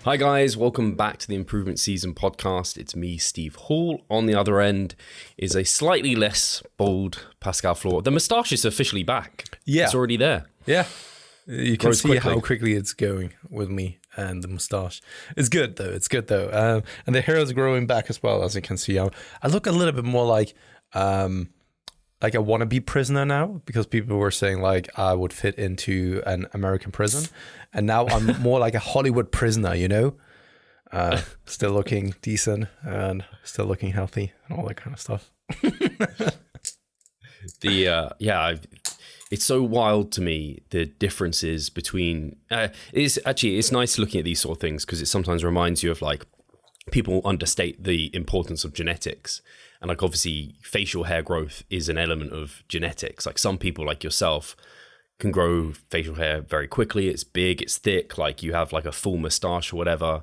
Hi guys, welcome back to the Improvement Season podcast. It's me, Steve Hall. On the other end is a slightly less bold Pascal Floor. The moustache is officially back. Yeah. It's already there. Yeah. You can Grows see quickly. how quickly it's going with me and the moustache. It's good though. And the hair is growing back as well, as you can see. I look a little bit more like a wannabe prisoner now, because people were saying like I would fit into an American prison, and now I'm more like a Hollywood prisoner, you know, still looking decent and still looking healthy and all that kind of stuff. It's so wild to me, the differences between it's nice looking at these sort of things because it sometimes reminds you of like people understate the importance of genetics. And like obviously facial hair growth is an element of genetics. Like some people like yourself can grow facial hair very quickly. It's big, it's thick, like you have like a full mustache or whatever.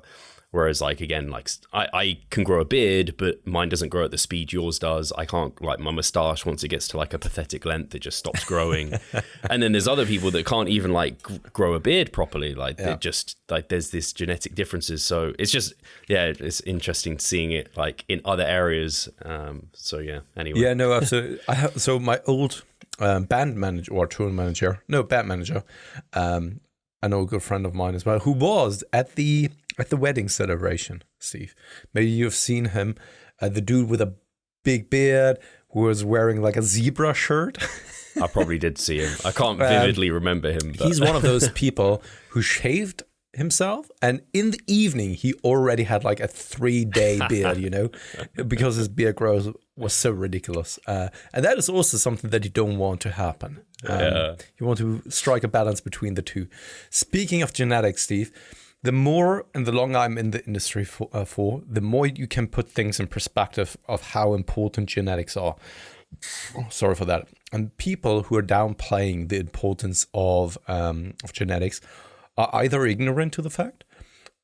Whereas like, again, like I can grow a beard, but mine doesn't grow at the speed yours does. I can't, like my mustache, once it gets to like a pathetic length, it just stops growing. And then there's other people that can't even like grow a beard properly. Like it just like there's this genetic differences. So it's just, it's interesting seeing it like in other areas. Anyway. Yeah, no, absolutely. So my old band manager or tour manager, an old good friend of mine as well, who was at the wedding celebration, Steve. Maybe you've seen him, the dude with a big beard who was wearing like a zebra shirt. I probably did see him. I can't vividly remember him. But. He's one of those people who shaved himself, and in the evening he already had like a 3-day beard, you know, because his beard growth was so ridiculous. And that is also something that you don't want to happen. You want to strike a balance between the two. Speaking of genetics, Steve, the more and the longer I'm in the industry for, the more you can put things in perspective of how important genetics are. Sorry for that. And people who are downplaying the importance of genetics are either ignorant to the fact,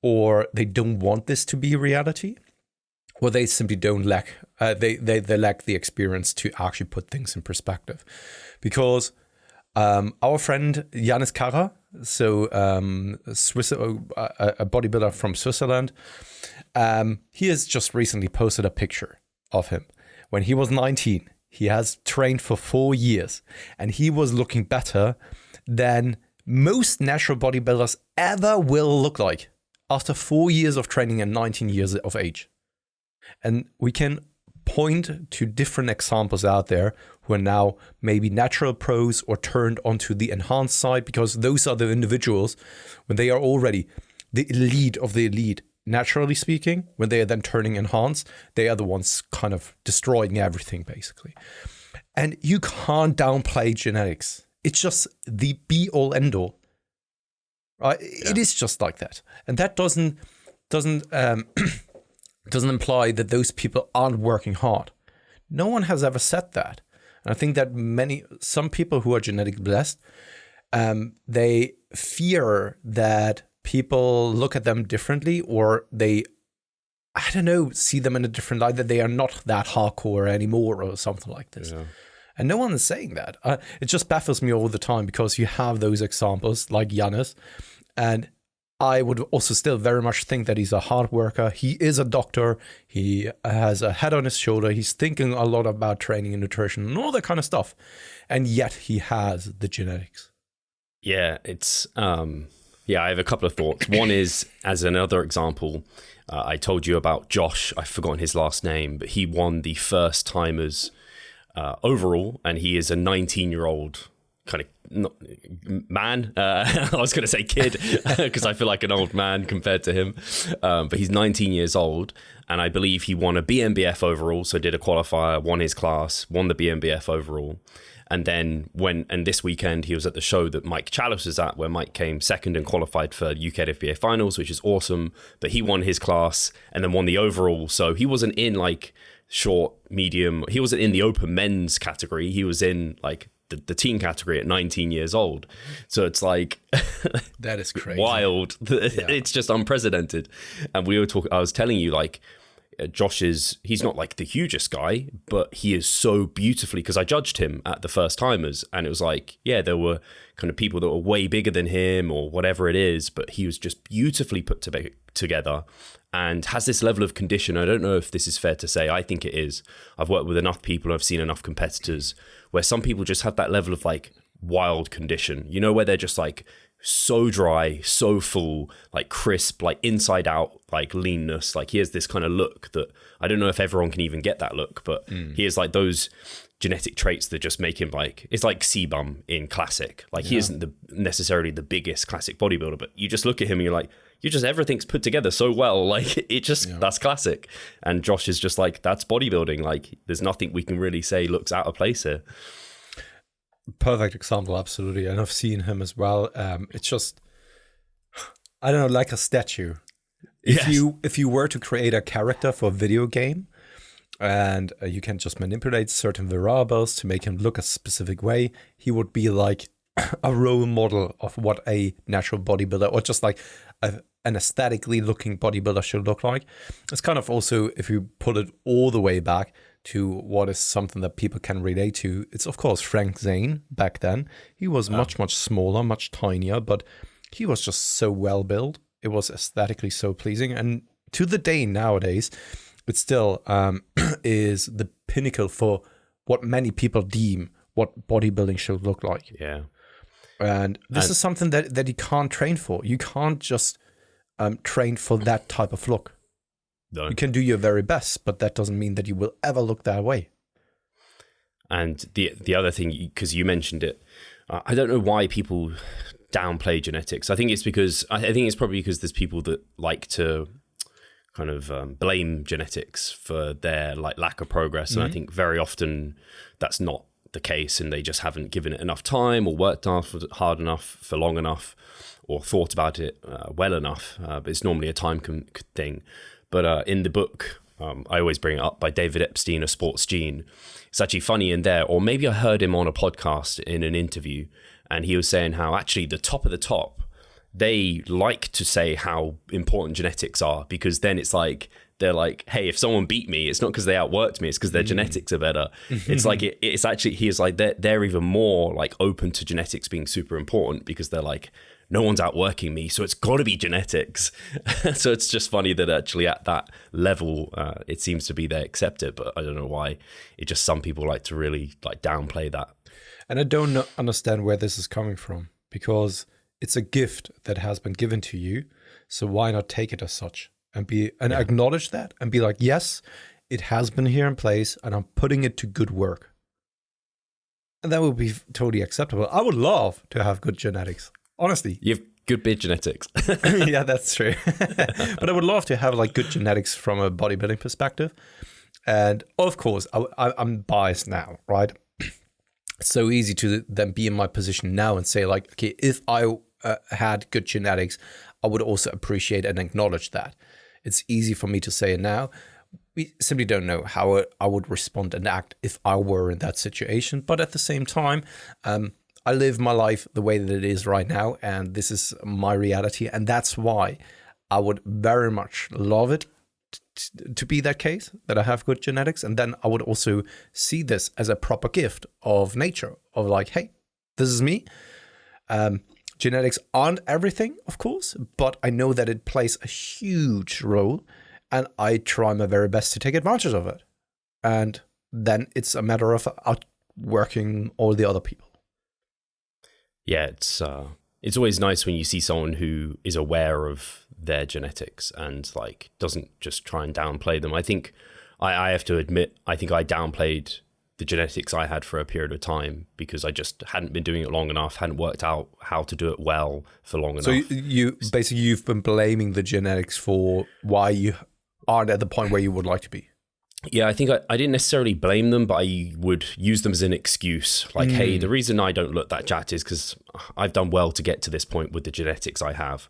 or they don't want this to be reality, or they simply don't lack they lack the experience to actually put things in perspective. Because our friend Janis Karrer, so a bodybuilder from Switzerland, he has just recently posted a picture of him when he was 19. He has trained for 4 years, and he was looking better than most natural bodybuilders ever will look like after 4 years of training and 19 years of age. And we can point to different examples out there who are now maybe natural pros or turned onto the enhanced side, because those are the individuals when they are already the elite of the elite. Naturally speaking, when they are then turning enhanced, they are the ones kind of destroying everything basically. And you can't downplay genetics. It's just the be all end all. Right? Yeah. It is just like that. And that doesn't imply that those people aren't working hard. No one has ever said that. And I think that some people who are genetically blessed, they fear that people look at them differently, or they, see them in a different light, that they are not that hardcore anymore or something like this. Yeah. And no one is saying that. It just baffles me all the time, because you have those examples like Janis, and I would also still very much think that he's a hard worker. He is a doctor. He has a head on his shoulder. He's thinking a lot about training and nutrition and all that kind of stuff. And yet he has the genetics. Yeah, it's, I have a couple of thoughts. One is, as another example, I told you about Josh. I've forgotten his last name, but he won the first timers overall, and he is a 19-year-old kind of man. I was going to say kid because I feel like an old man compared to him. But he's 19 years old, and I believe he won a BMBF overall. So did a qualifier, won his class, won the BMBF overall. And then this weekend he was at the show that Mike Chalice was at, where Mike came second and qualified for UK FBA finals, which is awesome. But he won his class and then won the overall. So he wasn't in like short, medium. He wasn't in the open men's category. He was in like the teen category at 19 years old. So it's like that is crazy, wild. Yeah. It's just unprecedented. And we were talking, I was telling you, like, he's not like the hugest guy, but he is so beautifully, because I judged him at the first timers, and it was like, yeah, there were kind of people that were way bigger than him or whatever it is, but he was just beautifully put together and has this level of condition. I don't know if this is fair to say. I think it is. I've worked with enough people, I've seen enough competitors where some people just have that level of like wild condition, you know, where they're just like so dry, so full, like crisp, like inside out, like leanness. Like he has this kind of look that I don't know if everyone can even get that look, but he has like those genetic traits that just make him like, it's like Sebum in classic. Like he isn't necessarily the biggest classic bodybuilder, but you just look at him and you're like, everything's put together so well. Like it just, that's classic. And Josh is just like, that's bodybuilding. Like there's nothing we can really say looks out of place here. Perfect example, absolutely. And I've seen him as well. It's just, I don't know, like a statue. If you were to create a character for a video game, and you can just manipulate certain variables to make him look a specific way, he would be like a role model of what a natural bodybuilder, or just like an aesthetically looking bodybuilder should look like. It's kind of also, if you put it all the way back to what is something that people can relate to, it's of course Frank Zane back then. He was much smaller, much tinier, but he was just so well built. It was aesthetically so pleasing. And to the day nowadays, it still is the pinnacle for what many people deem what bodybuilding should look like. Yeah. And this is something that you can't train for. You can't just train for that type of look. No. You can do your very best, but that doesn't mean that you will ever look that way. And the other thing, because you mentioned it, I don't know why people downplay genetics. I think it's probably because there's people that like to kind of blame genetics for their like lack of progress, and I think very often that's not the case, and they just haven't given it enough time, or worked hard enough for long enough, or thought about it well enough. But it's normally a time thing. But in the book, I always bring it up, by David Epstein, A Sports Gene. It's actually funny in there, or maybe I heard him on a podcast in an interview, and he was saying how actually the top of the top, they like to say how important genetics are, because then it's like, they're like, hey, if someone beat me, it's not because they outworked me, it's because their genetics are better. It's like, it's actually, he is like, they're even more like open to genetics being super important, because they're like, no one's outworking me, so it's got to be genetics. So it's just funny that actually at that level, it seems to be they accept it, but I don't know why. It just, some people like to really like downplay that. And I don't understand where this is coming from, because it's a gift that has been given to you. So why not take it as such and acknowledge that and be like, yes, it has been here in place and I'm putting it to good work. And that would be totally acceptable. I would love to have good genetics. Honestly, you have good bit genetics. Yeah, that's true. But I would love to have like good genetics from a bodybuilding perspective. And of course, I'm biased now, right? It's so easy to then be in my position now and say like, okay, if I had good genetics, I would also appreciate and acknowledge that. It's easy for me to say it now. We simply don't know how I would respond and act if I were in that situation. But at the same time, I live my life the way that it is right now, and this is my reality. And that's why I would very much love it to be that case, that I have good genetics. And then I would also see this as a proper gift of nature, of like, hey, this is me. Genetics aren't everything, of course, but I know that it plays a huge role, and I try my very best to take advantage of it. And then it's a matter of outworking all the other people. Yeah, it's always nice when you see someone who is aware of their genetics and like doesn't just try and downplay them. I think I have to admit, I think I downplayed the genetics I had for a period of time because I just hadn't been doing it long enough, hadn't worked out how to do it well for long enough. So you've been blaming the genetics for why you aren't at the point where you would like to be. Yeah, I think I didn't necessarily blame them, but I would use them as an excuse. Like, hey, the reason I don't look that jacked is because I've done well to get to this point with the genetics I have.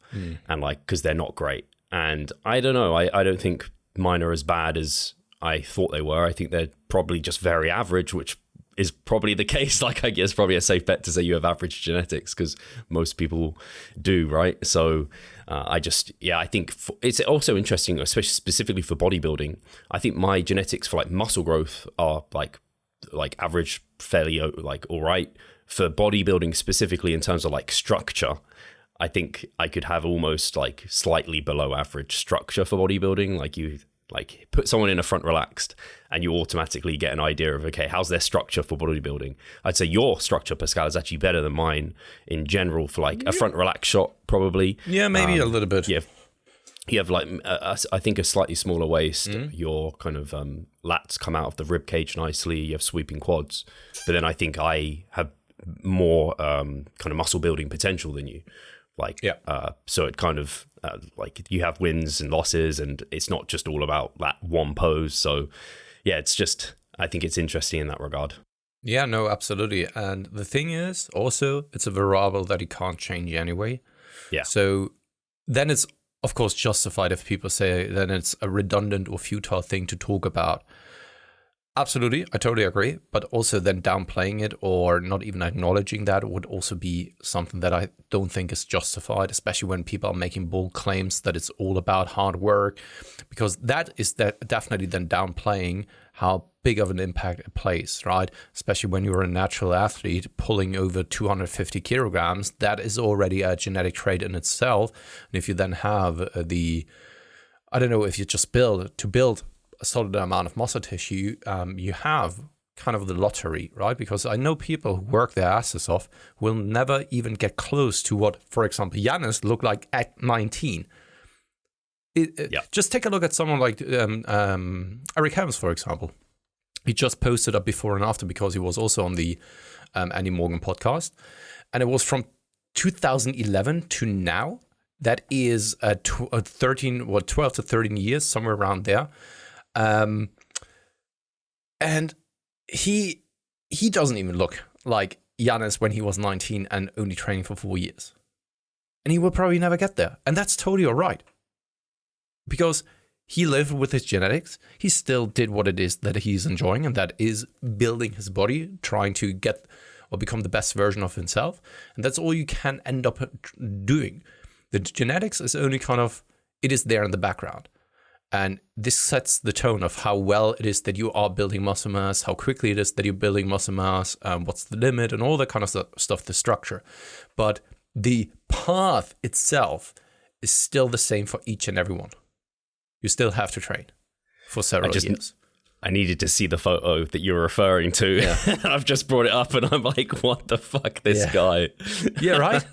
And like, because they're not great. And I don't know, I don't think mine are as bad as I thought they were. I think they're probably just very average, which is probably the case. Like, I guess probably a safe bet to say you have average genetics, because most people do, right? So I think it's also interesting, especially specifically for bodybuilding. I think my genetics for like muscle growth are like average, fairly like all right. For bodybuilding specifically, in terms of like structure, I think I could have almost like slightly below average structure for bodybuilding. Like, you like put someone in a front relaxed and you automatically get an idea of, okay, how's their structure for bodybuilding? I'd say your structure, Pascal, is actually better than mine in general for like a front relaxed shot, probably. Yeah, maybe a little bit. Yeah. You have like, I think a slightly smaller waist. Your kind of lats come out of the rib cage nicely. You have sweeping quads. But then I think I have more kind of muscle building potential than you. Like, so it kind of like you have wins and losses, and it's not just all about that one pose. So yeah, it's just, I think it's interesting in that regard. Yeah, no, absolutely. And the thing is also, it's a variable that you can't change anyway. Yeah. So then it's, of course, justified if people say then it's a redundant or futile thing to talk about. Absolutely, I totally agree. But also then downplaying it or not even acknowledging that would also be something that I don't think is justified, especially when people are making bold claims that it's all about hard work, because that is definitely then downplaying how big of an impact it plays, right? Especially when you're a natural athlete pulling over 250 kilograms, that is already a genetic trait in itself. And if you then have I don't know, if you just build a solid amount of muscle tissue, you have kind of the lottery, right? Because I know people who work their asses off will never even get close to what, for example, Giannis looked like at 19. Just take a look at someone like Eric Helms, for example. He just posted a before and after because he was also on the Andy Morgan podcast. And it was from 2011 to now. That is 12 to 13 years, somewhere around there. And he doesn't even look like Giannis when he was 19 and only training for 4 years. And he will probably never get there. And that's totally all right. Because he lived with his genetics. He still did what it is that he's enjoying, and that is building his body, trying to get or become the best version of himself. And that's all you can end up doing. The genetics is only kind of, it is there in the background. And this sets the tone of how well it is that you are building muscle mass, how quickly it is that you're building muscle mass, what's the limit, and all that kind of stuff, the structure. But the path itself is still the same for each and every one. You still have to train for several years. I needed to see the photo that you're referring to. Yeah. I've just brought it up and I'm like, what the fuck, this guy? Yeah, right?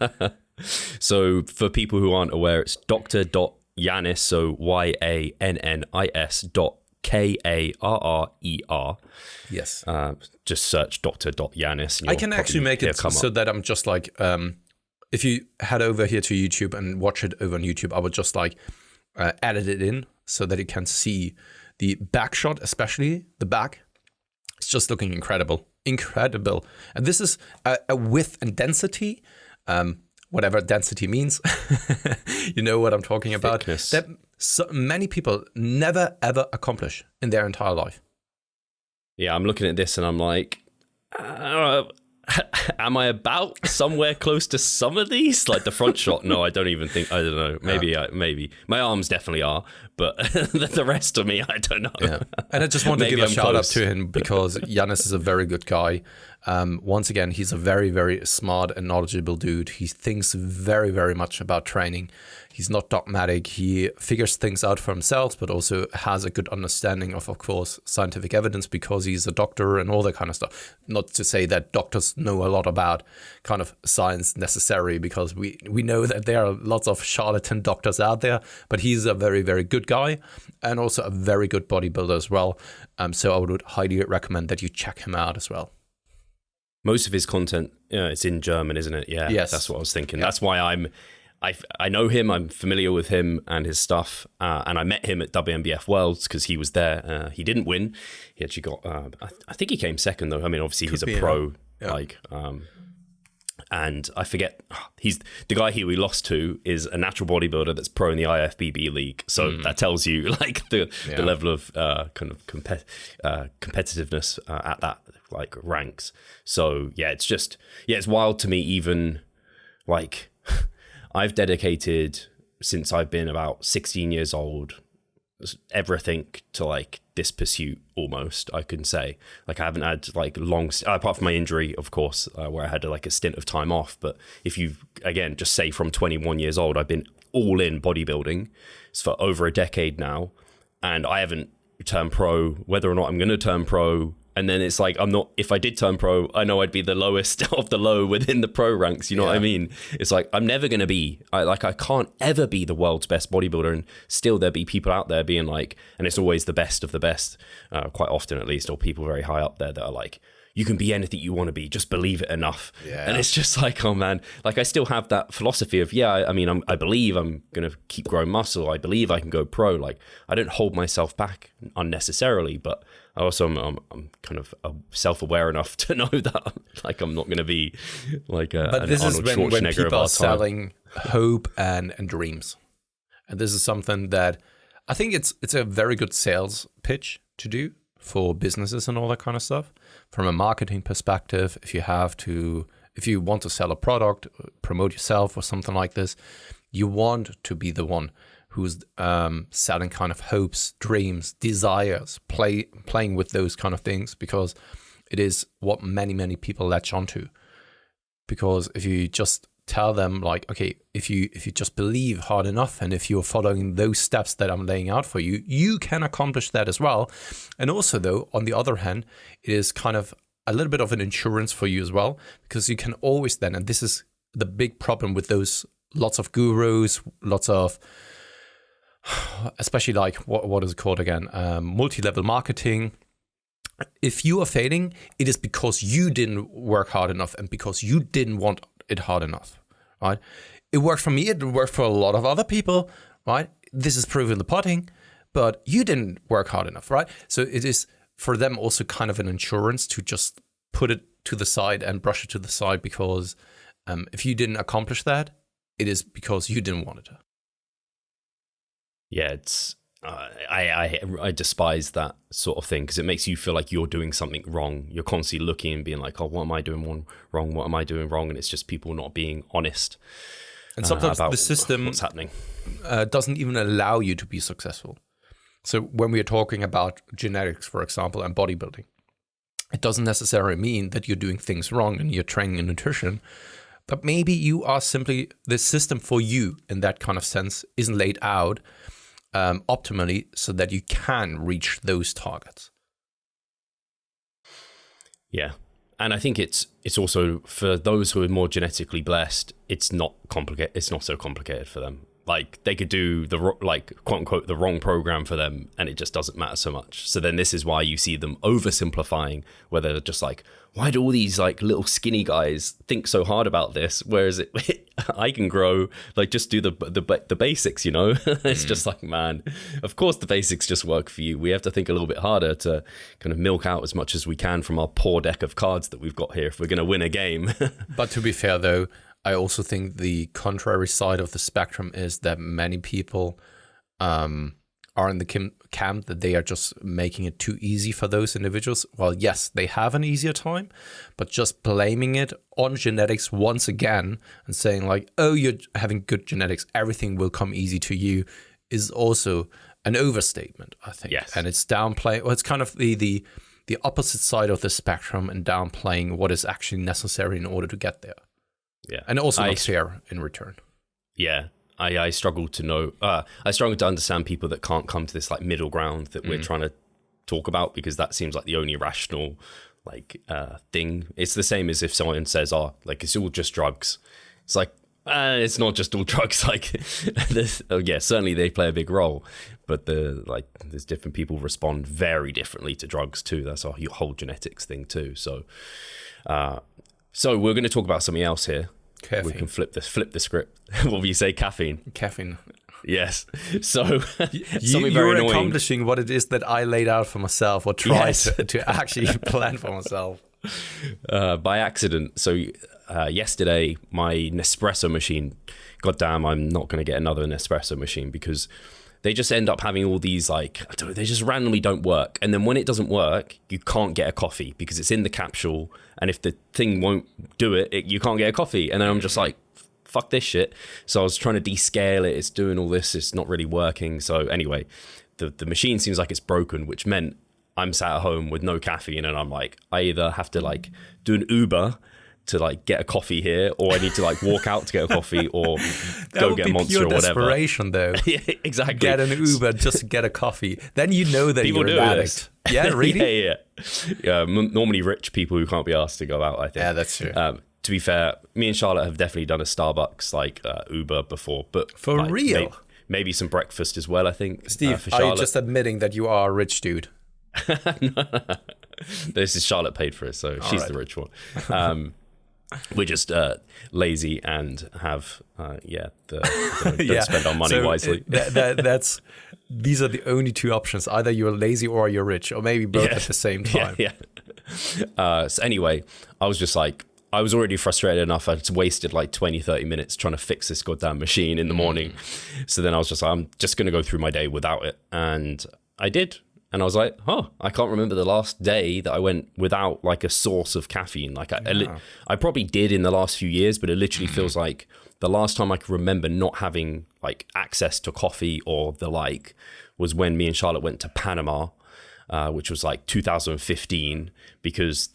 So for people who aren't aware, it's Dr.Yannis, so YANNIS.KARRER. Yes. Just search Dr.Yannis. I can actually make it so that I'm just like, if you head over here to YouTube and watch it over on YouTube, I would just like edit it in so that you can see the back shot, especially the back. It's just looking incredible. And this is a width and density, whatever density means. You know what I'm talking about. Thickness. That so many people never ever accomplish in their entire life. Yeah, I'm looking at this and I'm like, am I about somewhere close to some of these? Like the front shot? No, I don't know. Maybe. My arms definitely are, but the rest of me, I don't know. Yeah. And I just want to give a shout out to him because Giannis is a very good guy. Once again, he's a very, very smart and knowledgeable dude. He thinks very, very much about training. He's not dogmatic. He figures things out for himself, but also has a good understanding of course, scientific evidence because he's a doctor and all that kind of stuff. Not to say that doctors know a lot about kind of science necessarily, because we know that there are lots of charlatan doctors out there, but he's a very, very good guy and also a very good bodybuilder as well. So I would highly recommend that you check him out as well. Most of his content, it's in German, isn't it? Yeah, yes. That's what I was thinking. Yeah. That's why I know him, I'm familiar with him and his stuff, and I met him at WNBF Worlds because he was there. He didn't win. He actually got, I think he came second though. I mean, obviously he's a pro, And I forget, he's the guy here we lost to is a natural bodybuilder that's pro in the IFBB league. So that tells you like the level of kind of competitiveness at that like ranks. So yeah, it's wild to me. Even like I've dedicated since I've been about 16 years old, everything to like this pursuit almost, I can say. Like I haven't had like long, apart from my injury, of course, where I had like a stint of time off. But if you, again, just say from 21 years old, I've been all in bodybuilding for over a decade now. And I haven't turned pro, whether or not I'm going to turn pro. And then it's like, if I did turn pro, I know I'd be the lowest of the low within the pro ranks. You know what I mean? It's like, I'm never going to be, I can't ever be the world's best bodybuilder. And still there'll be people out there being like, and it's always the best of the best, quite often at least, or people very high up there that are like, you can be anything you want to be, just believe it enough. Yeah. And it's just like, oh man, like I still have that philosophy of, I believe I'm going to keep growing muscle. I believe I can go pro. Like I don't hold myself back unnecessarily, but I also I'm kind of self-aware enough to know that like I'm not going to be like but this is when people are selling hope and dreams. And this is something that I think it's a very good sales pitch to do for businesses and all that kind of stuff. From a marketing perspective, if you want to sell a product, promote yourself or something like this, you want to be the one who's selling kind of hopes, dreams, desires, playing with those kind of things, because it is what many people latch onto. Because if you just tell them like, okay, if you just believe hard enough and if you're following those steps that I'm laying out for you, you can accomplish that as well. And also though, on the other hand, it is kind of a little bit of an insurance for you as well, because you can always then, and this is the big problem with those lots of gurus, lots of, especially like, what is it called again? Multi-level marketing. If you are failing, it is because you didn't work hard enough and because you didn't want it hard enough, right? It worked for me, it worked for a lot of other people, right? This is proof in the pudding, but you didn't work hard enough, right? So it is for them also kind of an insurance to just put it to the side and brush it to the side, because if you didn't accomplish that, it is because you didn't want it. Yeah, it's I despise that sort of thing, because it makes you feel like you're doing something wrong. You're constantly looking and being like, oh, what am I doing wrong? What am I doing wrong? And it's just people not being honest. And sometimes the system what's happening doesn't even allow you to be successful. So when we are talking about genetics, for example, and bodybuilding, it doesn't necessarily mean that you're doing things wrong and you're training in nutrition, but maybe you are simply, the system for you in that kind of sense isn't laid out optimally so that you can reach those targets. Yeah. And I think it's also for those who are more genetically blessed, it's not complicated. It's not so complicated for them. Like they could do the like quote unquote the wrong program for them, and it just doesn't matter so much. So then this is why you see them oversimplifying, where they're just like, why do all these like little skinny guys think so hard about this? Whereas I can grow, like just do the basics, you know? It's just like, man, of course the basics just work for you. We have to think a little bit harder to kind of milk out as much as we can from our poor deck of cards that we've got here if we're going to win a game. But to be fair though, I also think the contrary side of the spectrum is that many people are in the camp that they are just making it too easy for those individuals. Well, yes, they have an easier time, but just blaming it on genetics once again and saying like, oh, you're having good genetics, everything will come easy to you, is also an overstatement, I think. Yes. And it's downplaying, well, it's kind of the opposite side of the spectrum and downplaying what is actually necessary in order to get there. Yeah, and also not fair in return. Yeah, I struggle to know. I struggle to understand people that can't come to this like middle ground that we're trying to talk about, because that seems like the only rational like thing. It's the same as if someone says, "Oh, like it's all just drugs." It's like it's not just all drugs. Like, yeah, certainly they play a big role, but there's different people respond very differently to drugs too. That's our whole genetics thing too. So. So we're going to talk about something else here. Caffeine. We can flip the script. What will you say? Caffeine. Caffeine. Yes. So something you're very annoying. Accomplishing what it is that I laid out for myself or tried to actually plan for myself. by accident. So yesterday, my Nespresso machine, goddamn, I'm not going to get another Nespresso machine because they just end up having all these like, I don't know, they just randomly don't work. And then when it doesn't work, you can't get a coffee because it's in the capsule. And if the thing won't do it, you can't get a coffee. And then I'm just like, fuck this shit. So I was trying to descale it. It's doing all this. It's not really working. So anyway, the machine seems like it's broken, which meant I'm sat at home with no caffeine. And I'm like, I either have to like do an Uber to like get a coffee here, or I need to like walk out to get a coffee, or go get a Monster or whatever. Desperation, though. Yeah, exactly. Get an Uber just to get a coffee. Then you know that People you're an addict. Yeah, really? yeah. Normally rich people who can't be asked to go out, I think. Yeah, that's true. To be fair, me and Charlotte have definitely done a Starbucks like Uber before, but for like, real, maybe some breakfast as well. I think. Steve, for are you just admitting that you are a rich dude? No. This is Charlotte paid for it, so she's the rich one. We're just lazy and have don't spend our money wisely. That's these are the only two options. Either you're lazy or you're rich, or maybe both at the same time. So anyway, I was just like, I was already frustrated enough. I'd wasted like 20-30 minutes trying to fix this goddamn machine in the morning. So then I was just like, I'm just going to go through my day without it. And I did. And I was like, I can't remember the last day that I went without like a source of caffeine. Like I probably did in the last few years, but it literally feels like the last time I can remember not having like access to coffee or the like was when me and Charlotte went to Panama, which was like 2015, because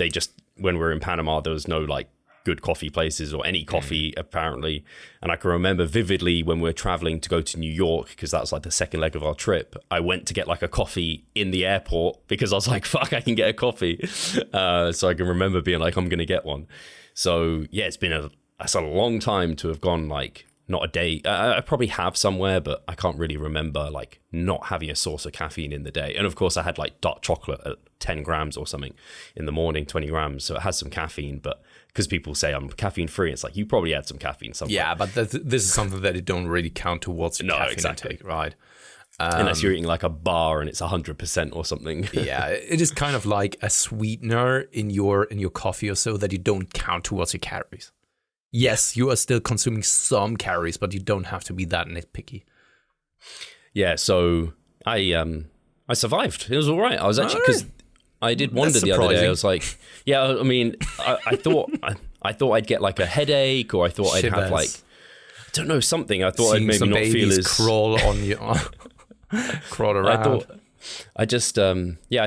when we were in Panama, there was no like good coffee places or any coffee apparently. And I can remember vividly when we were traveling to go to New York, because that was like the second leg of our trip, I went to get like a coffee in the airport because I was like, fuck, I can get a coffee. So I can remember being like, I'm going to get one. So yeah, it's a long time to have gone like not a day. I probably have somewhere, but I can't really remember like not having a source of caffeine in the day. And of course I had like dark chocolate at 10 grams or something in the morning, 20 grams. So it has some caffeine, but because people say I'm caffeine free, it's like you probably had some caffeine somewhere. Yeah, but this is something that it don't really count towards your caffeine intake, right? Unless you're eating like a bar and it's 100% or something. Yeah, it is kind of like a sweetener in your coffee or so that you don't count towards your calories. Yes, you are still consuming some calories, but you don't have to be that nitpicky. Yeah, so I survived. It was all right. I was actually, because I did wonder the other day. I was like, yeah, I mean, I thought I'd get like a headache, or I thought I'd have like, I don't know, something. I thought I'd maybe not feel as crawl on you, crawl around. I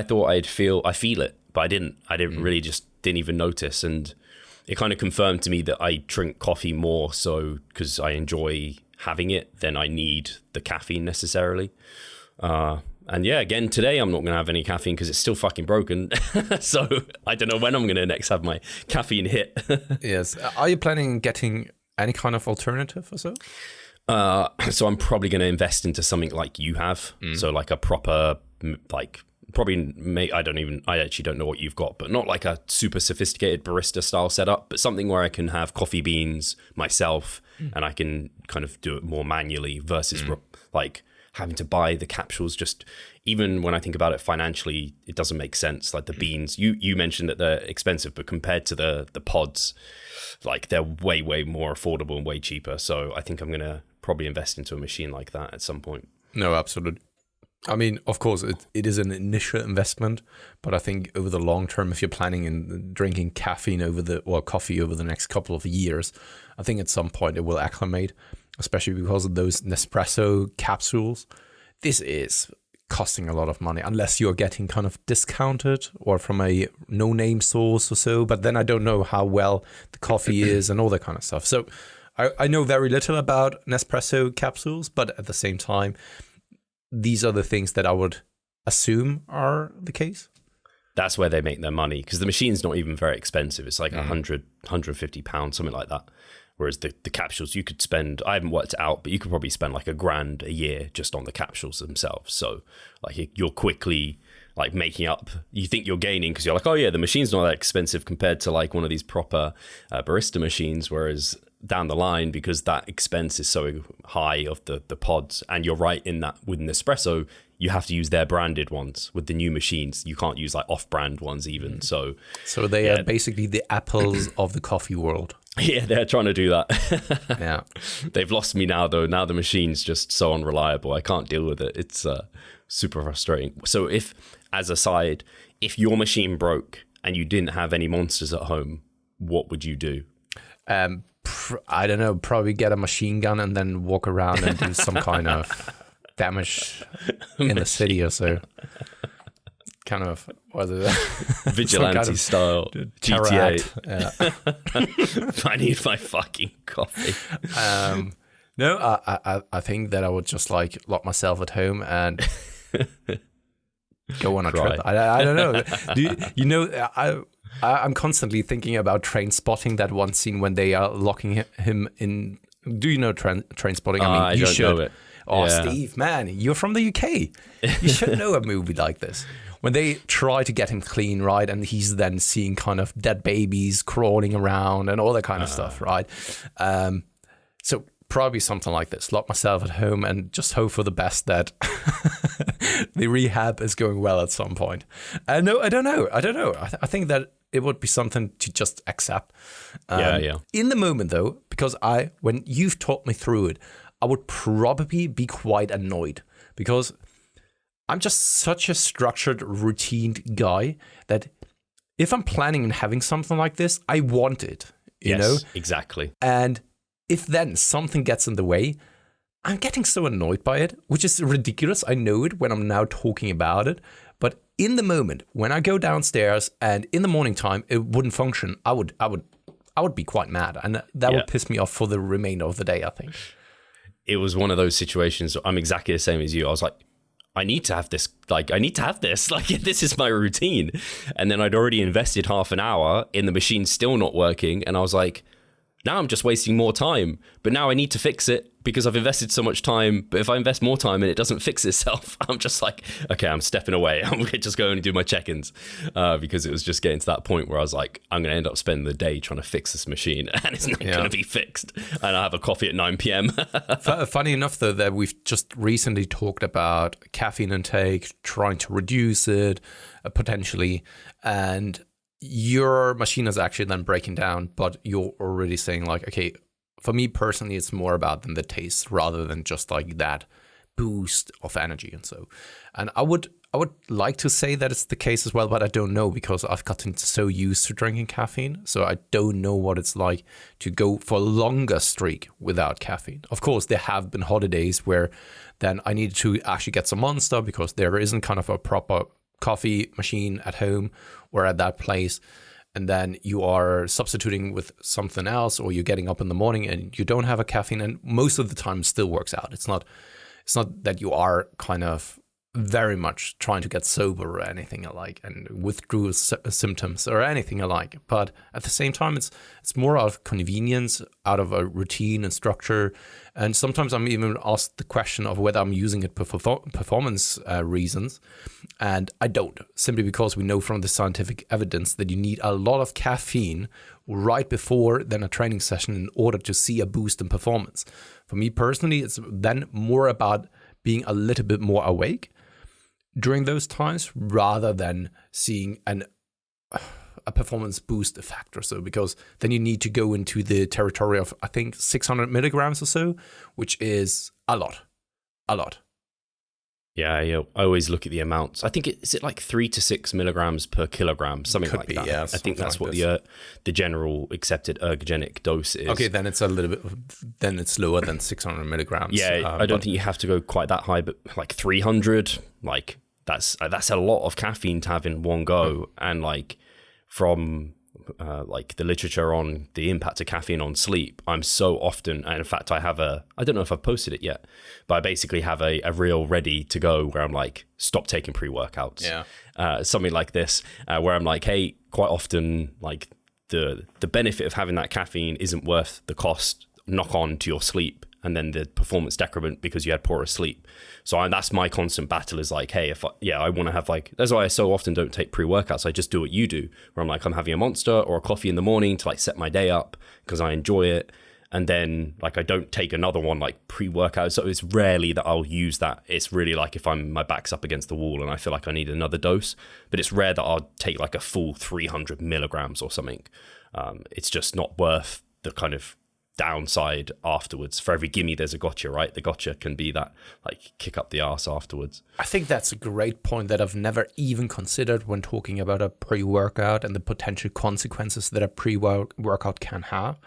thought I feel it, but I didn't really, just didn't even notice. And it kind of confirmed to me that I drink coffee more so because I enjoy having it than I need the caffeine necessarily. And yeah, again, today I'm not going to have any caffeine because it's still fucking broken. So I don't know when I'm going to next have my caffeine hit. Yes. Are you planning on getting any kind of alternative or so? So I'm probably going to invest into something like you have. So like a proper, like probably, I actually don't know what you've got, but not like a super sophisticated barista style setup, but something where I can have coffee beans myself and I can kind of do it more manually versus like having to buy the capsules. Just even when I think about it financially, it doesn't make sense. Like the beans, you mentioned that they're expensive, but compared to the pods, like they're way, way more affordable and way cheaper. So I think I'm going to probably invest into a machine like that at some point. No, absolutely. I mean, of course, it is an initial investment, but I think over the long term, if you're planning in drinking coffee over the next couple of years, I think at some point it will acclimate, especially because of those Nespresso capsules. This is costing a lot of money unless you're getting kind of discounted or from a no-name source or so. But then I don't know how well the coffee is and all that kind of stuff. So I know very little about Nespresso capsules, but at the same time, these are the things that I would assume are the case. That's where they make their money, because the machine's not even very expensive. It's like 100, 150 pounds, something like that. Whereas the capsules you could spend, I haven't worked it out, but you could probably spend like $1,000 a year just on the capsules themselves. So like you're quickly like making up, you think you're gaining because you're like, oh yeah, the machine's not that expensive compared to like one of these proper barista machines. Whereas down the line, because that expense is so high of the pods, and you're right in that with Nespresso, you have to use their branded ones. With the new machines, you can't use like off-brand ones even. So they are basically the apples of the coffee world. Yeah, they're trying to do that. Yeah. They've lost me now, though. Now the machine's just so unreliable. I can't deal with it. It's super frustrating. So if your machine broke and you didn't have any monsters at home, what would you do? I don't know, probably get a machine gun and then walk around and do some kind of damage in the city or so. Kind of, what is it? Vigilante kind of style GTA. Yeah. I need my fucking coffee. No, I think that I would just like lock myself at home and go on a trip. I don't know. I'm constantly thinking about Train Spotting, that one scene when they are locking him in. Do you know Train Spotting? I mean, you should. Know it. Oh, yeah. Steve, man, you're from the UK. You should know a movie like this. When they try to get him clean, right? And he's then seeing kind of dead babies crawling around and all that kind of stuff, right? So probably something like this. Lock myself at home and just hope for the best that the rehab is going well at some point. No, I don't know. I think that it would be something to just accept. Yeah. In the moment, though, because when you've talked me through it, I would probably be quite annoyed because I'm just such a structured, routine guy that if I'm planning on having something like this, I want it, you know? Exactly. And if then something gets in the way, I'm getting so annoyed by it, which is ridiculous. I know it when I'm now talking about it. But in the moment, when I go downstairs and in the morning time, it wouldn't function, I would be quite mad. And that would piss me off for the remainder of the day, I think. It was one of those situations. I'm exactly the same as you. I was like, I need to have this. Like, this is my routine. And then I'd already invested half an hour in the machine still not working. And I was like, now I'm just wasting more time. But now I need to fix it because I've invested so much time. But if I invest more time and it doesn't fix itself, I'm just like, okay, I'm stepping away. I'm just going to do my check-ins because it was just getting to that point where I was like, I'm going to end up spending the day trying to fix this machine and it's not going to be fixed. And I have a coffee at 9 p.m. Funny enough, though, that we've just recently talked about caffeine intake, trying to reduce it potentially. And your machine is actually then breaking down, but you're already saying like, okay, for me personally, it's more about than the taste rather than just like that boost of energy. And I would like to say that it's the case as well, but I don't know because I've gotten so used to drinking caffeine. So I don't know what it's like to go for a longer streak without caffeine. Of course, there have been holidays where then I needed to actually get some Monster because there isn't kind of a proper coffee machine at home or at that place. And then you are substituting with something else, or you're getting up in the morning and you don't have a caffeine, and most of the time it still works out. It's not that you are kind of very much trying to get sober or anything alike and withdrew symptoms or anything alike. But at the same time, it's more out of convenience, out of a routine and structure. And sometimes I'm even asked the question of whether I'm using it for performance reasons. And I don't, simply because we know from the scientific evidence that you need a lot of caffeine right before then a training session in order to see a boost in performance. For me personally, it's then more about being a little bit more awake during those times rather than seeing a performance boost effect or so, because then you need to go into the territory of, I think, 600 milligrams or so, which is a lot. Yeah, I always look at the amounts. I think is it like 3 to 6 milligrams per kilogram, something like that. Yeah, I think that's what the general accepted ergogenic dose is. Okay, then it's a little bit. Then it's lower than 600 milligrams. Yeah, I don't think you have to go quite that high, but like 300, like that's a lot of caffeine to have in one go, and like from like the literature on the impact of caffeine on sleep, I'm so often, and in fact I don't know if I've posted it yet, but I basically have a reel ready to go where I'm like, stop taking pre-workouts. Something like this, where I'm like, hey, quite often like the benefit of having that caffeine isn't worth the cost knock on to your sleep and then the performance decrement because you had poorer sleep. So that's my constant battle is like, hey, I want to have like, that's why I so often don't take pre-workouts. I just do what you do, where I'm like, I'm having a Monster or a coffee in the morning to like set my day up because I enjoy it. and then like I don't take another one like pre-workout. So it's rarely that I'll use that. It's really like if my back's up against the wall and I feel like I need another dose, but it's rare that I'll take like a full 300 milligrams or something. It's just not worth the kind of downside afterwards. For every gimme there's a gotcha, right? The gotcha can be that like kick up the arse afterwards. I think that's a great point that I've never even considered when talking about a pre-workout and the potential consequences that a pre-workout can have.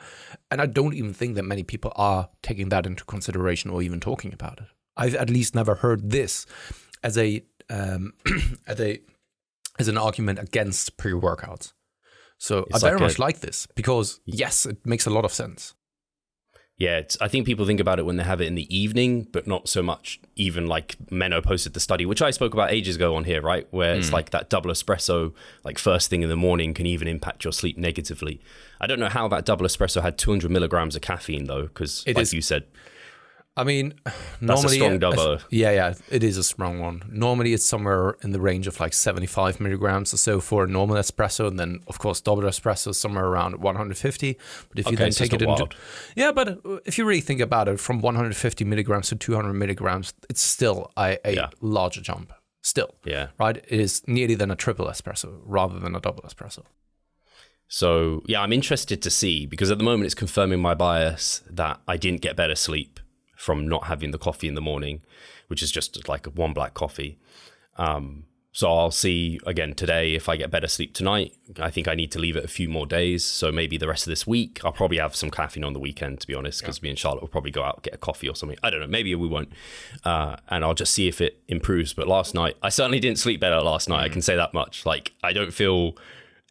And I don't even think that many people are taking that into consideration or even talking about it. I've at least never heard this as a as an argument against pre-workouts. So I very much like this because yes, it makes a lot of sense. Yeah, I think people think about it when they have it in the evening, but not so much even like Menno posted the study, which I spoke about ages ago on here, right? Where it's like that double espresso, like first thing in the morning can even impact your sleep negatively. I don't know how that double espresso had 200 milligrams of caffeine though, because like you said, I mean, that's normally, a strong double. Yeah, it is a strong one. Normally, it's somewhere in the range of like 75 milligrams or so for a normal espresso, and then of course double espresso is somewhere around 150. But if you then take it into, but if you really think about it, from 150 milligrams to 200 milligrams, it's still a larger jump. Still, right? It is nearly than a triple espresso rather than a double espresso. So yeah, I'm interested to see, because at the moment it's confirming my bias that I didn't get better sleep from not having the coffee in the morning, which is just like one black coffee. So I'll see again today if I get better sleep tonight. I think I need to leave it a few more days. So maybe the rest of this week, I'll probably have some caffeine on the weekend, to be honest, because me and Charlotte will probably go out and get a coffee or something. I don't know, maybe we won't. And I'll just see if it improves. But last night, I certainly didn't sleep better last night. I can say that much. Like, I don't feel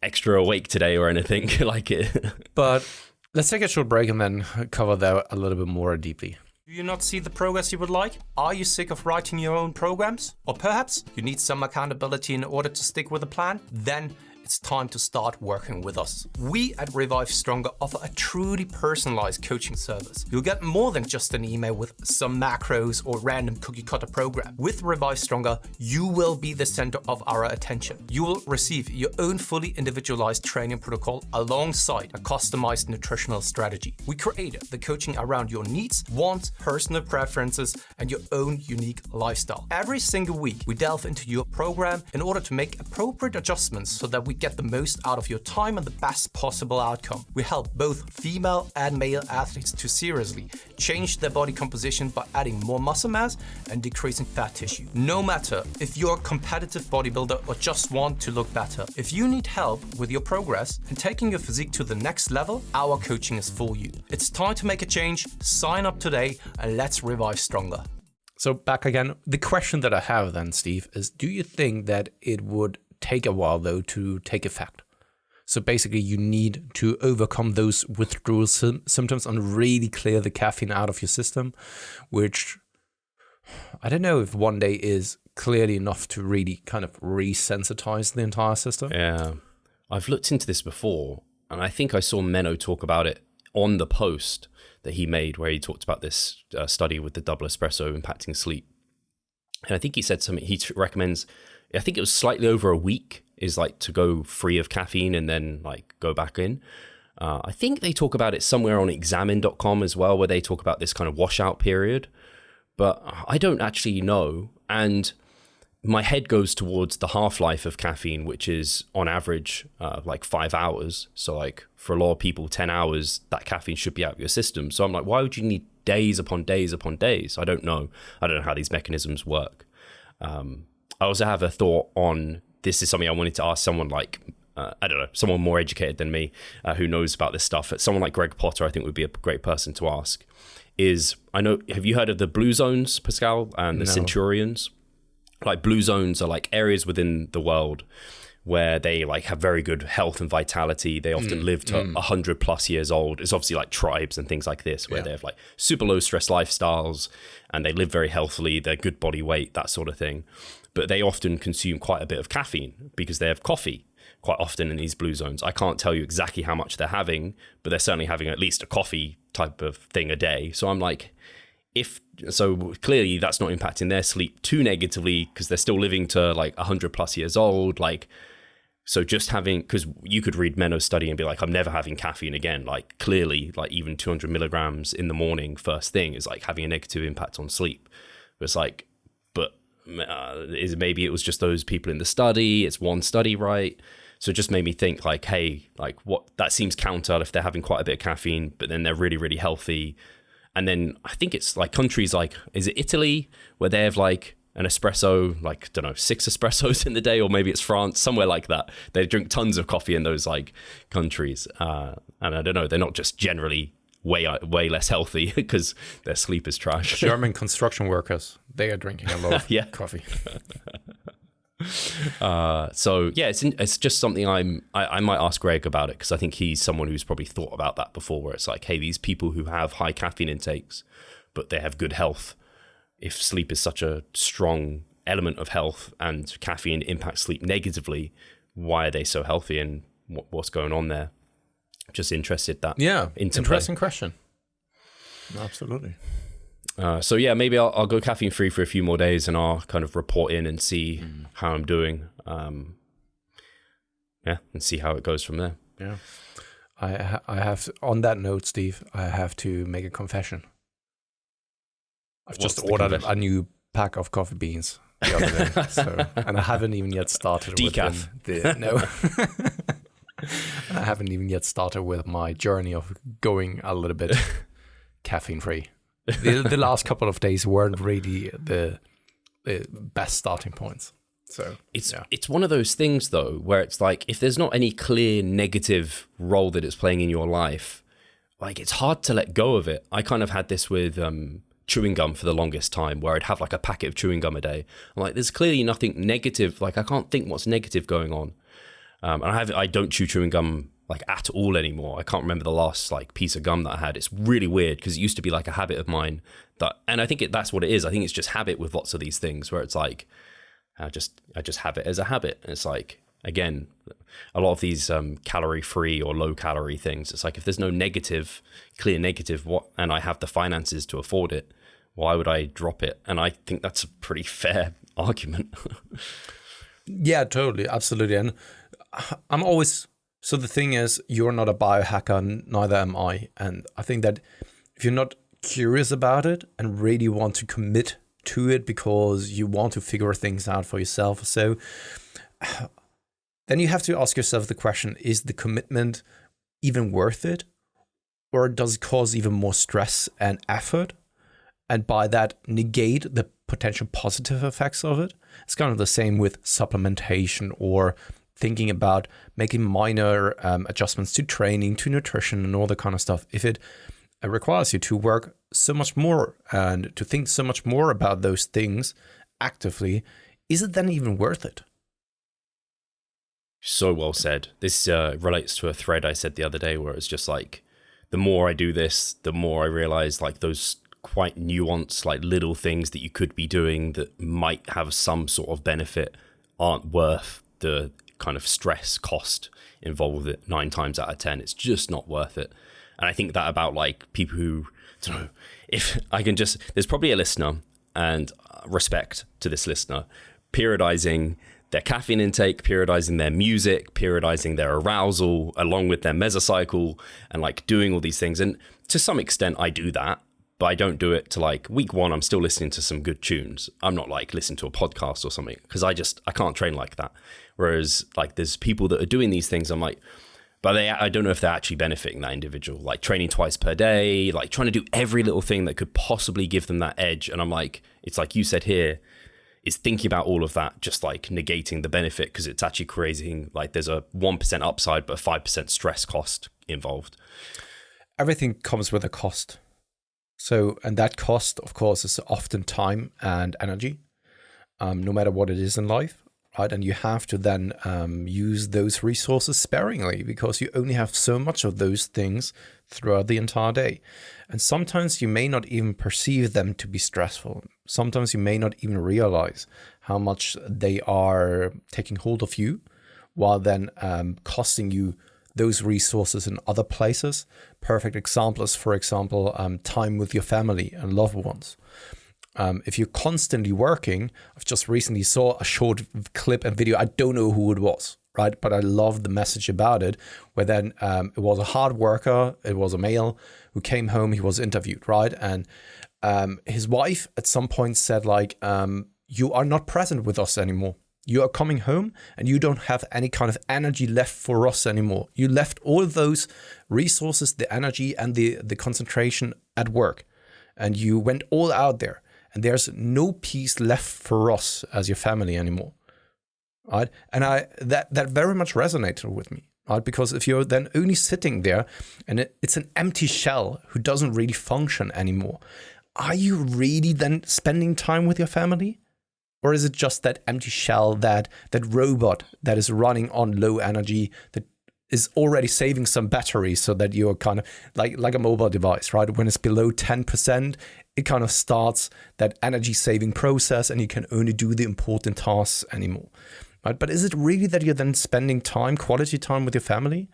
extra awake today or anything like it. But let's take a short break and then cover that a little bit more deeply. Do you not see the progress you would like? Are you sick of writing your own programs? Or perhaps you need some accountability in order to stick with a plan? Then it's time to start working with us. We at Revive Stronger offer a truly personalized coaching service. You'll get more than just an email with some macros or random cookie cutter program. With Revive Stronger, you will be the center of our attention. You will receive your own fully individualized training protocol alongside a customized nutritional strategy. We created the coaching around your needs, wants, personal preferences, and your own unique lifestyle. Every single week, we delve into your program in order to make appropriate adjustments so that we get the most out of your time and the best possible outcome. We help both female and male athletes to seriously change their body composition by adding more muscle mass and decreasing fat tissue. No matter if you're a competitive bodybuilder or just want to look better, if you need help with your progress and taking your physique to the next level, our coaching is for you. It's time to make a change. Sign up today and let's revive stronger. So back again, the question that I have then, Steve, is do you think that it would take a while though to take effect? So basically you need to overcome those withdrawal symptoms and really clear the caffeine out of your system, which I don't know if one day is clearly enough to really kind of resensitize the entire system. Yeah, I've looked into this before, and I think I saw Menno talk about it on the post that he made where he talked about this study with the double espresso impacting sleep. And I think he said something, he recommends, I think it was slightly over a week, is like to go free of caffeine and then like go back in. I think they talk about it somewhere on examine.com as well, where they talk about this kind of washout period, but I don't actually know. And my head goes towards the half-life of caffeine, which is on average like 5 hours. So like for a lot of people, 10 hours, that caffeine should be out of your system. So I'm like, why would you need days upon days upon days? I don't know. I don't know how these mechanisms work. I also have a thought on, this is something I wanted to ask someone like, I don't know, someone more educated than me who knows about this stuff. Someone like Greg Potter, I think would be a great person to ask. Have you heard of the blue zones, Pascal, and the Centurions? Like blue zones are like areas within the world where they like have very good health and vitality. They often live to 100 plus years old. It's obviously like tribes and things like this where they have like super low stress lifestyles and they live very healthily. They're good body weight, that sort of thing. But they often consume quite a bit of caffeine because they have coffee quite often in these blue zones. I can't tell you exactly how much they're having, but they're certainly having at least a coffee type of thing a day. So I'm like, so clearly that's not impacting their sleep too negatively because they're still living to like 100 plus years old. Like, So just having, because you could read Menno's study and be like, I'm never having caffeine again. Like clearly, like even 200 milligrams in the morning first thing is like having a negative impact on sleep. But it's like, maybe it was just those people in the study. It's one study, right? So it just made me think like, hey, like what, that seems counter if they're having quite a bit of caffeine, but then they're really, really healthy. And then I think it's like countries like, is it Italy where they have like an espresso, like, I don't know, 6 espressos in the day, or maybe it's France, somewhere like that. They drink tons of coffee in those like countries. And I don't know, they're not just generally way less healthy because their sleep is trash. German construction workers, they are drinking a lot of coffee. So yeah, it's just something I might ask Greg about it, because I think he's someone who's probably thought about that before, where it's like, hey, these people who have high caffeine intakes, but they have good health, if sleep is such a strong element of health and caffeine impacts sleep negatively, why are they so healthy, and what's going on there? Just interested that. Yeah, interplay. Interesting question. Absolutely. So yeah, maybe I'll go caffeine free for a few more days, and I'll kind of report in and see how I'm doing. And see how it goes from there. Yeah. I have, on that note, Steve, I have to make a confession. I've just ordered a new pack of coffee beans the other day, and I haven't even yet started decaf. I haven't even yet started with my journey of going a little bit caffeine free. The last couple of days weren't really the best starting points. So it's one of those things though, where it's like, if there's not any clear negative role that it's playing in your life, like it's hard to let go of it. I kind of had this with chewing gum for the longest time, where I'd have like a packet of chewing gum a day. I'm like, there's clearly nothing negative. Like I can't think what's negative going on. And I don't chew chewing gum like at all anymore. I can't remember the last like piece of gum that I had. It's really weird, because it used to be like a habit of mine and I think that's what it is. I think it's just habit with lots of these things, where it's like, I just have it as a habit. And it's like, again, a lot of these calorie free or low calorie things, it's like, if there's no clear negative, and I have the finances to afford it, why would I drop it? And I think that's a pretty fair argument. Yeah, totally. Absolutely. And I'm always, so the thing is, you're not a biohacker, neither am I. And I think that if you're not curious about it and really want to commit to it because you want to figure things out for yourself or so, then you have to ask yourself the question, is the commitment even worth it? Or does it cause even more stress and effort? And by that, negate the potential positive effects of it? It's kind of the same with supplementation, or thinking about making minor adjustments to training, to nutrition, and all that kind of stuff. If it requires you to work so much more and to think so much more about those things actively, is it then even worth it? So well said. This relates to a thread I said the other day, where it's just like, the more I do this, the more I realize like those quite nuanced, like little things that you could be doing that might have some sort of benefit aren't worth the kind of stress cost involved with it. 9 times out of 10, it's just not worth it. And I think that about like people who, I don't know, if I can just, there's probably a listener, and respect to this listener, periodizing their caffeine intake, periodizing their music, periodizing their arousal along with their mesocycle, and like doing all these things. And to some extent I do that, but I don't do it to like week 1. I'm still listening to some good tunes. I'm not like listening to a podcast or something, because I can't train like that. Whereas like there's people that are doing these things, I'm like, but I don't know if they're actually benefiting that individual, like training twice per day, like trying to do every little thing that could possibly give them that edge. And I'm like, it's like you said here, is thinking about all of that, just like negating the benefit, because it's actually creating like there's a 1% upside, but a 5% stress cost involved. Everything comes with a cost. So, and that cost, of course, is often time and energy, no matter what it is in life, right? And you have to then use those resources sparingly, because you only have so much of those things throughout the entire day. And sometimes you may not even perceive them to be stressful. Sometimes you may not even realize how much they are taking hold of you, while then costing you those resources in other places. Perfect example is, for example, time with your family and loved ones. If you're constantly working, I've just recently saw a short clip and video. I don't know who it was. right? But I loved the message about it, where then it was a hard worker, it was a male who came home, he was interviewed, right? And his wife at some point said like, you are not present with us anymore. You are coming home and you don't have any kind of energy left for us anymore. You left all those resources, the energy and the concentration at work, and you went all out there, and there's no peace left for us as your family anymore. Right? And that very much resonated with me, right? Because if you're then only sitting there and it's an empty shell who doesn't really function anymore, are you really then spending time with your family? Or is it just that empty shell, that robot that is running on low energy, that is already saving some battery so that you're kind of like a mobile device, right? When it's below 10%, it kind of starts that energy saving process and you can only do the important tasks anymore. Right? But is it really that you're then spending time, quality time with your family?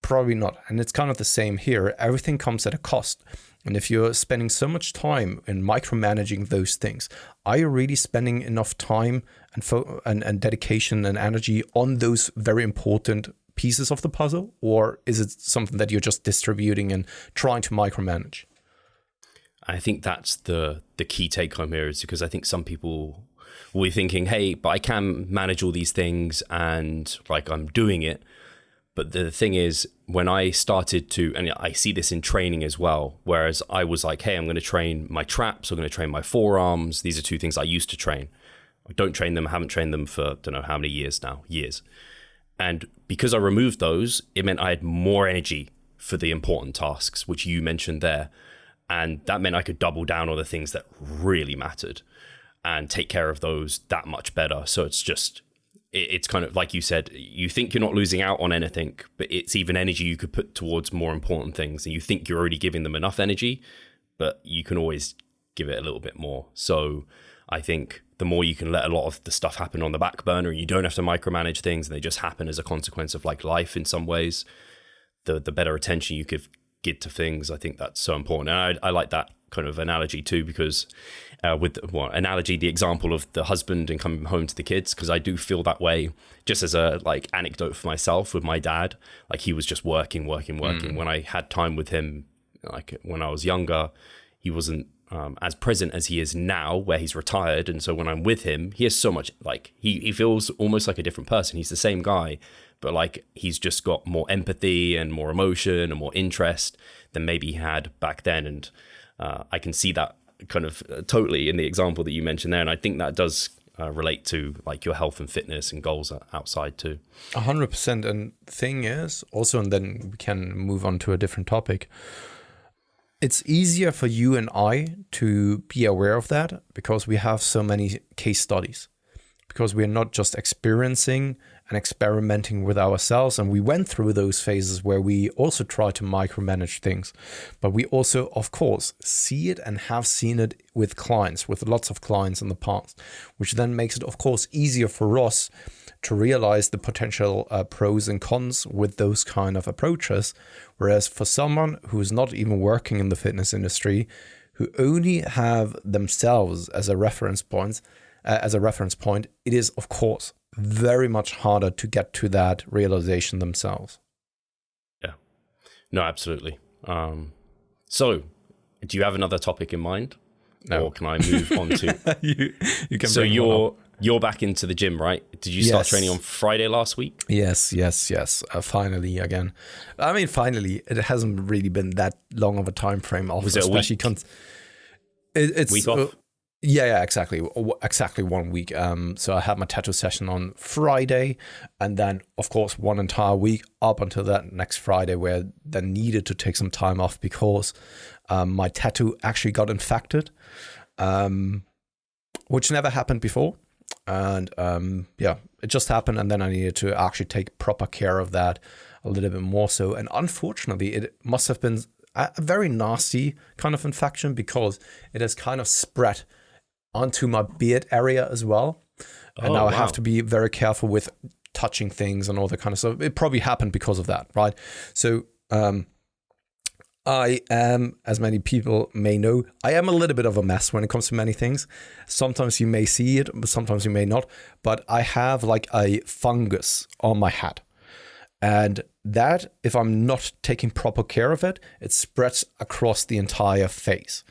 Probably not. And it's kind of the same here. Everything comes at a cost. And if you're spending so much time in micromanaging those things, are you really spending enough time and dedication and energy on those very important pieces of the puzzle? Or is it something that you're just distributing and trying to micromanage? I think that's the key take home here, is because I think some people will be thinking, hey, but I can manage all these things and like I'm doing it. But the thing is, when I started to, and I see this in training as well, whereas I was like, hey, I'm going to train my traps, I'm going to train my forearms. These are two things I used to train. I don't train them, haven't trained them for don't know how many years now, years. And because I removed those, it meant I had more energy for the important tasks, which you mentioned there. And that meant I could double down on the things that really mattered and take care of those that much better. So it's kind of like you said, you think you're not losing out on anything, but it's even energy you could put towards more important things. And you think you're already giving them enough energy, but you can always give it a little bit more. So I think the more you can let a lot of the stuff happen on the back burner and you don't have to micromanage things and they just happen as a consequence of like life in some ways, the better attention you could give to things. I think that's so important. And I like that kind of analogy too, because the example of the husband and coming home to the kids, because I do feel that way, just as a like anecdote for myself with my dad. Like he was just working. When I had time with him, like when I was younger, he wasn't as present as he is now, where he's retired. And so when I'm with him, he has so much, like he feels almost like a different person. He's the same guy, but like he's just got more empathy and more emotion and more interest than maybe he had back then. And I can see that kind of totally in the example that you mentioned there. And I think that does relate to like your health and fitness and goals outside too. 100%. And the thing is also, and then we can move on to a different topic. It's easier for you and I to be aware of that because we have so many case studies, because we're not just experiencing and experimenting with ourselves. And we went through those phases where we also try to micromanage things, but we also, of course, see it and have seen it with clients, with lots of clients in the past, which then makes it, of course, easier for us to realize the potential pros and cons with those kind of approaches. Whereas for someone who is not even working in the fitness industry, who only have themselves as a reference point, it is, of course, very much harder to get to that realization themselves. Yeah, no, absolutely. So do you have another topic in mind? No. Or can I move on to you can. So you're back into the gym, right? Did you start training on Friday last week? Yes. Finally again. I mean, finally, it hasn't really been that long of a time frame. Was it a week? It's week off? Yeah, exactly 1 week. So I had my tattoo session on Friday, and then of course 1 entire week up until that next Friday, where then needed to take some time off because my tattoo actually got infected, which never happened before. And it just happened, and then I needed to actually take proper care of that a little bit more so. And unfortunately, it must have been a very nasty kind of infection because it has kind of spread onto my beard area as well. And now I have to be very careful with touching things and all that kind of stuff. It probably happened because of that, right? So I am, as many people may know, I am a little bit of a mess when it comes to many things. Sometimes you may see it, but sometimes you may not. But I have like a fungus on my head. And that, if I'm not taking proper care of it, it spreads across the entire face.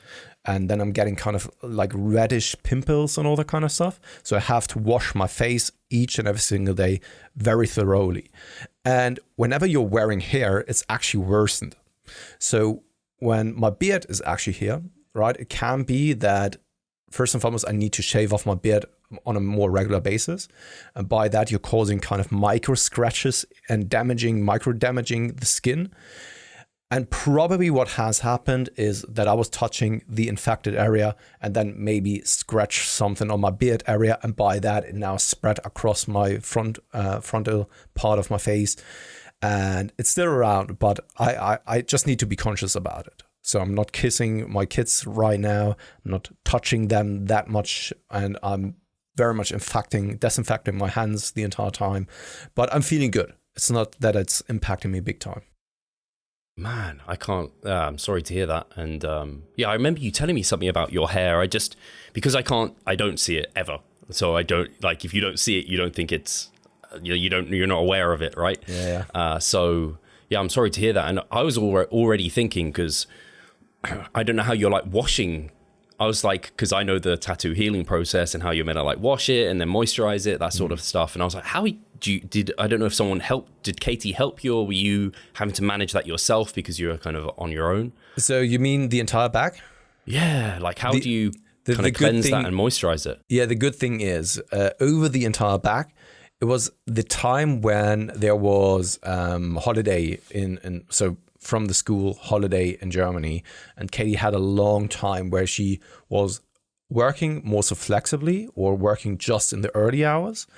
And then I'm getting kind of like reddish pimples and all that kind of stuff. So I have to wash my face each and every single day very thoroughly. And whenever you're wearing hair, it's actually worsened. So when my beard is actually here, right, it can be that first and foremost, I need to shave off my beard on a more regular basis. And by that, you're causing kind of micro scratches and micro damaging the skin. And probably what has happened is that I was touching the infected area and then maybe scratch something on my beard area. And by that, it now spread across my frontal part of my face. And it's still around, but I just need to be conscious about it. So I'm not kissing my kids right now. I'm not touching them that much. And I'm very much disinfecting my hands the entire time. But I'm feeling good. It's not that it's impacting me big time. Man, I can't, I'm sorry to hear that. And yeah, I remember you telling me something about your hair. Because I don't see it ever. So I don't, like, if you don't see it, you don't think it's, you're not aware of it, right? Yeah. So yeah, I'm sorry to hear that. And I was already thinking, because I don't know how you're like washing. I was like, because I know the tattoo healing process and how you're meant to like wash it and then moisturize it, that sort of stuff. And I was like, I don't know if someone did Katie help you, or were you having to manage that yourself because you were kind of on your own? So you mean the entire back? Yeah. Like how do you kind of cleanse that and moisturize it? Yeah. The good thing is over the entire back, it was the time when there was holiday so from the school holiday in Germany, and Katie had a long time where she was working more so flexibly or working just in the early hours.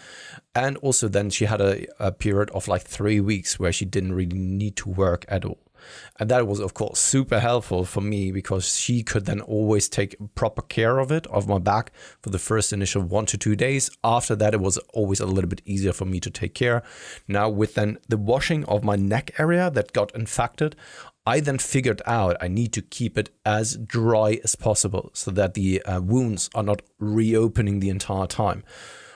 And also then she had a period of like 3 weeks where she didn't really need to work at all. And that was, of course, super helpful for me because she could then always take proper care of my back for the first initial 1 to 2 days. After that, it was always a little bit easier for me to take care. Now, with then the washing of my neck area that got infected, I then figured out I need to keep it as dry as possible so that the wounds are not reopening the entire time.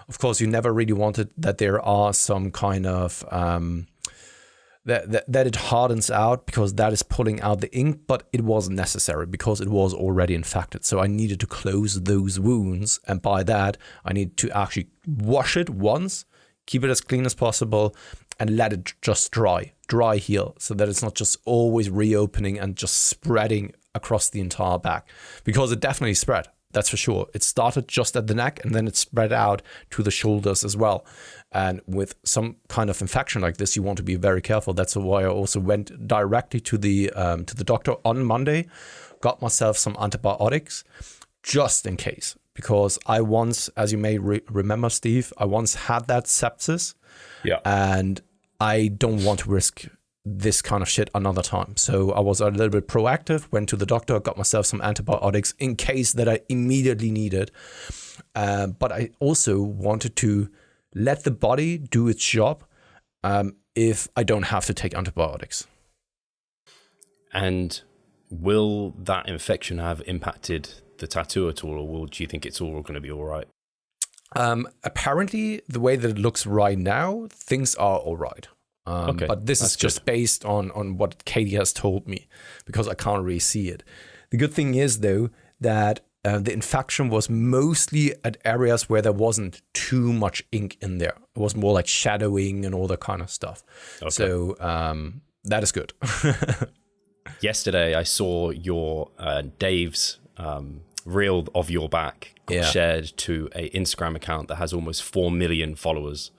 Of course, you never really wanted that there are some kind of that it hardens out because that is pulling out the ink, but it wasn't necessary because it was already infected. So I needed to close those wounds, and by that I need to actually wash it once, keep it as clean as possible, and let it just dry heal, so that it's not just always reopening and just spreading across the entire back, because it definitely spread. That's for sure. It started just at the neck and then it spread out to the shoulders as well. And with some kind of infection like this, you want to be very careful. That's why I also went directly to the doctor on Monday, got myself some antibiotics just in case. Because I once, as you may remember, Steve, I once had that sepsis. Yeah. And I don't want to risk this kind of shit another time. So I was a little bit proactive, went to the doctor, got myself some antibiotics in case that I immediately needed. But I also wanted to let the body do its job if I don't have to take antibiotics. And will that infection have impacted the tattoo at all, or do you think it's all going to be all right? Apparently, the way that it looks right now, things are all right. Okay, but this is just based on what Katie has told me, because I can't really see it. The good thing is, though, that the infection was mostly at areas where there wasn't too much ink in there. It was more like shadowing and all that kind of stuff. Okay. So that is good. Yesterday, I saw your Dave's reel of your back shared to an Instagram account that has almost 4 million followers.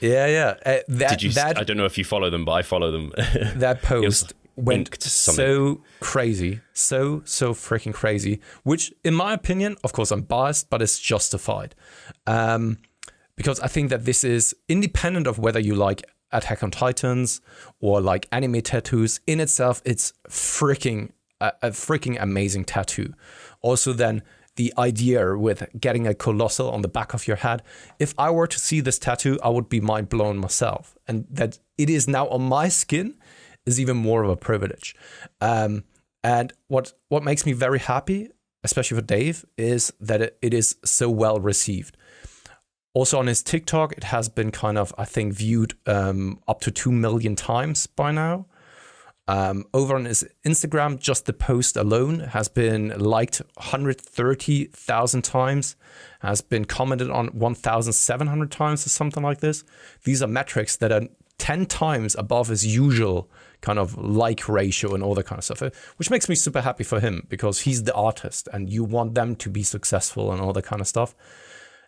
Yeah. I don't know if you follow them, but I follow them. That post went so crazy, so freaking crazy, which in my opinion, of course I'm biased, but it's justified. Because I think that this is independent of whether you like Attack on Titans or like anime tattoos. In itself, it's a freaking amazing tattoo. Also then, the idea with getting a colossal on the back of your head. If I were to see this tattoo, I would be mind blown myself. And that it is now on my skin is even more of a privilege. And what makes me very happy, especially for Dave, is that it is so well received. Also on his TikTok, it has been kind of, I think, viewed up to 2 million times by now. Over on his Instagram, just the post alone has been liked 130,000 times, has been commented on 1,700 times or something like this. These are metrics that are 10 times above his usual kind of like ratio and all that kind of stuff, which makes me super happy for him because he's the artist and you want them to be successful and all that kind of stuff.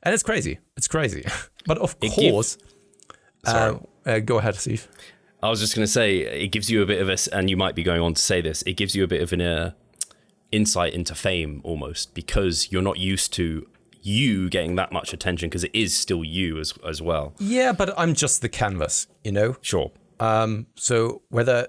And it's crazy. It's crazy. But of course, go ahead, Steve. I was just going to say, it gives you a bit of a, and you might be going on to say this, it gives you a bit of an insight into fame almost, because you're not used to you getting that much attention, because it is still you as well. Yeah, but I'm just the canvas, you know? Sure. So whether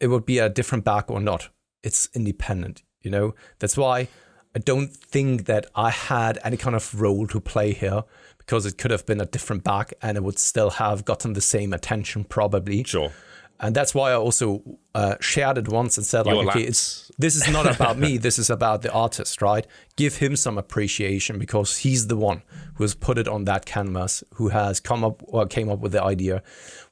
it would be a different back or not, it's independent, you know? That's why I don't think that I had any kind of role to play here, because it could have been a different back and it would still have gotten the same attention probably. Sure. And that's why I also shared it once and said, like, okay, this is not about me. This is about the artist, right? Give him some appreciation because he's the one who has put it on that canvas, who has came up with the idea.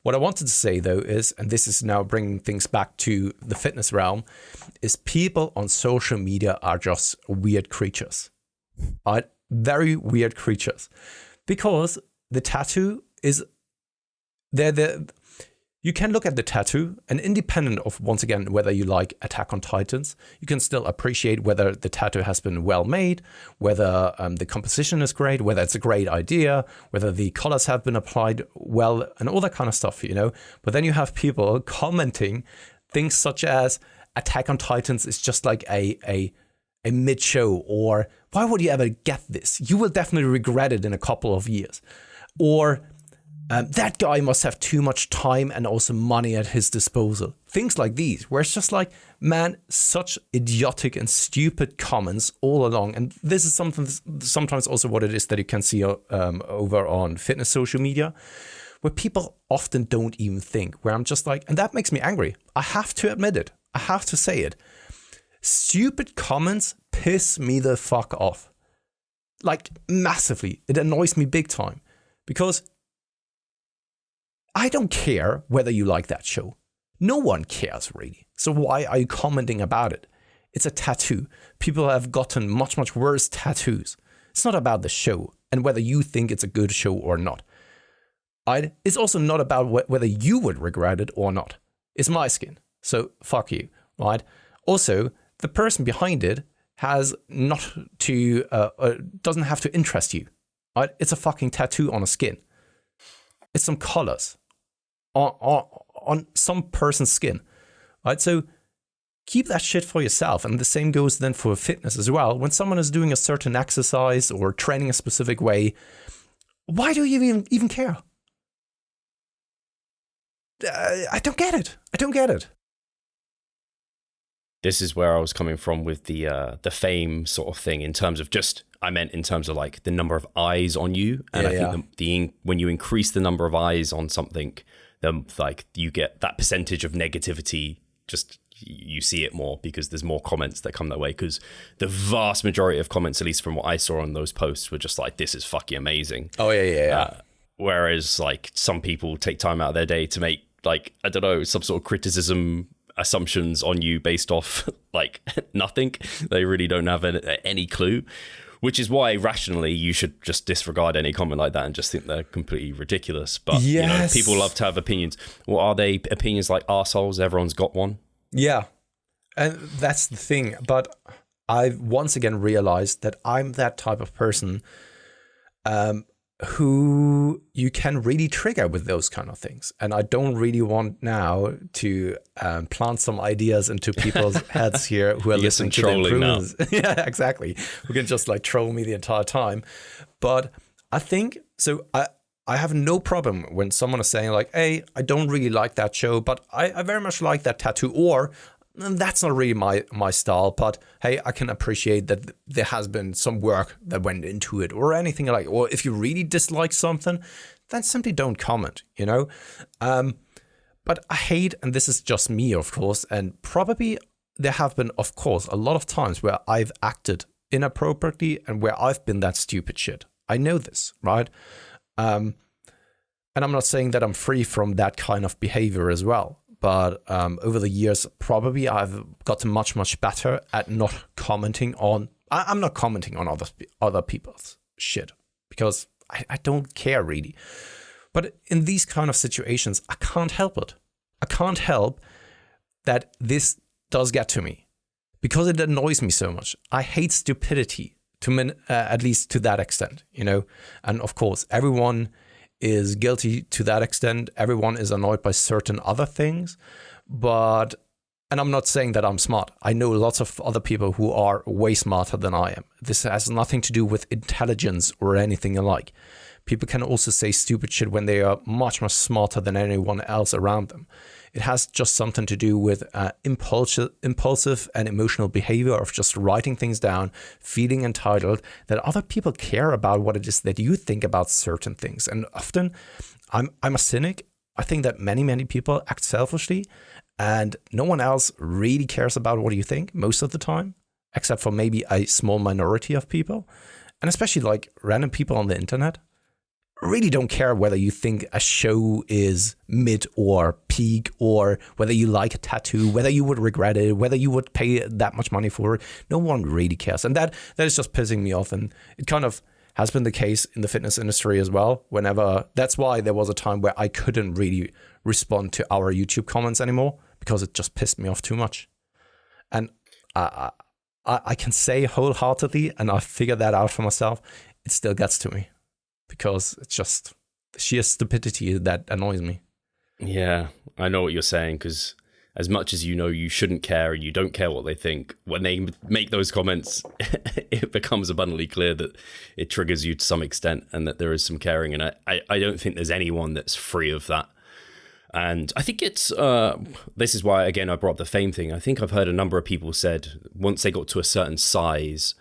What I wanted to say, though, is, and this is now bringing things back to the fitness realm, is people on social media are just weird creatures, right? Very weird creatures. Because the tattoo is, you can look at the tattoo and independent of, once again, whether you like Attack on Titans, you can still appreciate whether the tattoo has been well made, whether the composition is great, whether it's a great idea, whether the colors have been applied well, and all that kind of stuff, you know. But then you have people commenting things such as Attack on Titans is just like a mid-show, or why would you ever get this? You will definitely regret it in a couple of years. Or that guy must have too much time and also money at his disposal. Things like these, where it's just like, man, such idiotic and stupid comments all along. And this is sometimes also what it is that you can see over on fitness social media, where people often don't even think, where I'm just like, and that makes me angry. I have to admit it. I have to say it. Stupid comments piss me the fuck off. Like, massively. It annoys me big time. Because I don't care whether you like that show. No one cares, really. So why are you commenting about it? It's a tattoo. People have gotten much, much worse tattoos. It's not about the show and whether you think it's a good show or not. It's also not about whether you would regret it or not. It's my skin. So fuck you, right? Also, the person behind it has not to, doesn't have to interest you, right? It's a fucking tattoo on a skin. It's some colors on some person's skin, right? So keep that shit for yourself. And the same goes then for fitness as well. When someone is doing a certain exercise or training a specific way, why do you even care? I don't get it. I don't get it. This is where I was coming from with the fame sort of thing, in terms of just, I meant in terms of like the number of eyes on you. And I think when you increase the number of eyes on something, then like you get that percentage of negativity, just you see it more because there's more comments that come that way. Because the vast majority of comments, at least from what I saw on those posts, were just like, this is fucking amazing. Oh, yeah. Whereas like some people take time out of their day to make, like, I don't know, some sort of criticism assumptions on you based off like nothing. They really don't have any clue, which is why rationally you should just disregard any comment like that and just think they're completely ridiculous. But you know, people love to have opinions. Well, are they opinions like arseholes? Everyone's got one. Yeah. And that's the thing. But I've once again realized that I'm that type of person who you can really trigger with those kind of things. And I don't really want now to plant some ideas into people's heads here who are listening to the improvements. Yeah, exactly. Who can just like troll me the entire time. But I think, so I have no problem when someone is saying like, hey, I don't really like that show, but I very much like that tattoo, or that's not really my style, but hey, I can appreciate that there has been some work that went into it, or anything like, or if you really dislike something, then simply don't comment, you know? But I hate, and this is just me, of course, and probably there have been, of course, a lot of times where I've acted inappropriately and where I've been that stupid shit. I know this, right? And I'm not saying that I'm free from that kind of behavior as well. But over the years, probably I've gotten much, much better at not commenting on. I'm not commenting on other people's shit because I don't care really. But in these kind of situations, I can't help it. I can't help that this does get to me because it annoys me so much. I hate stupidity at least to that extent, you know. And of course, everyone is guilty to that extent. Everyone is annoyed by certain other things, and I'm not saying that I'm smart. I know lots of other people who are way smarter than I am. This has nothing to do with intelligence or anything alike. People can also say stupid shit when they are much, much smarter than anyone else around them. It has just something to do with impulsive and emotional behavior of just writing things down, feeling entitled that other people care about what it is that you think about certain things. And often, I'm a cynic. I think that many people act selfishly and no one else really cares about what you think most of the time, except for maybe a small minority of people. And especially like random people on the internet really don't care whether you think a show is mid or peak, or whether you like a tattoo, whether you would regret it, whether you would pay that much money for it. No one really cares. And that is just pissing me off. And it kind of has been the case in the fitness industry as well. That's why there was a time where I couldn't really respond to our YouTube comments anymore because it just pissed me off too much. And I can say wholeheartedly, and I figured that out for myself, it still gets to me. Because it's just the sheer stupidity that annoys me. Yeah, I know what you're saying, because as much as you know you shouldn't care and you don't care what they think, when they make those comments, it becomes abundantly clear that it triggers you to some extent and that there is some caring. And I don't think there's anyone that's free of that. And I think it's, this is why, again, I brought up the fame thing. I think I've heard a number of people said once they got to a certain size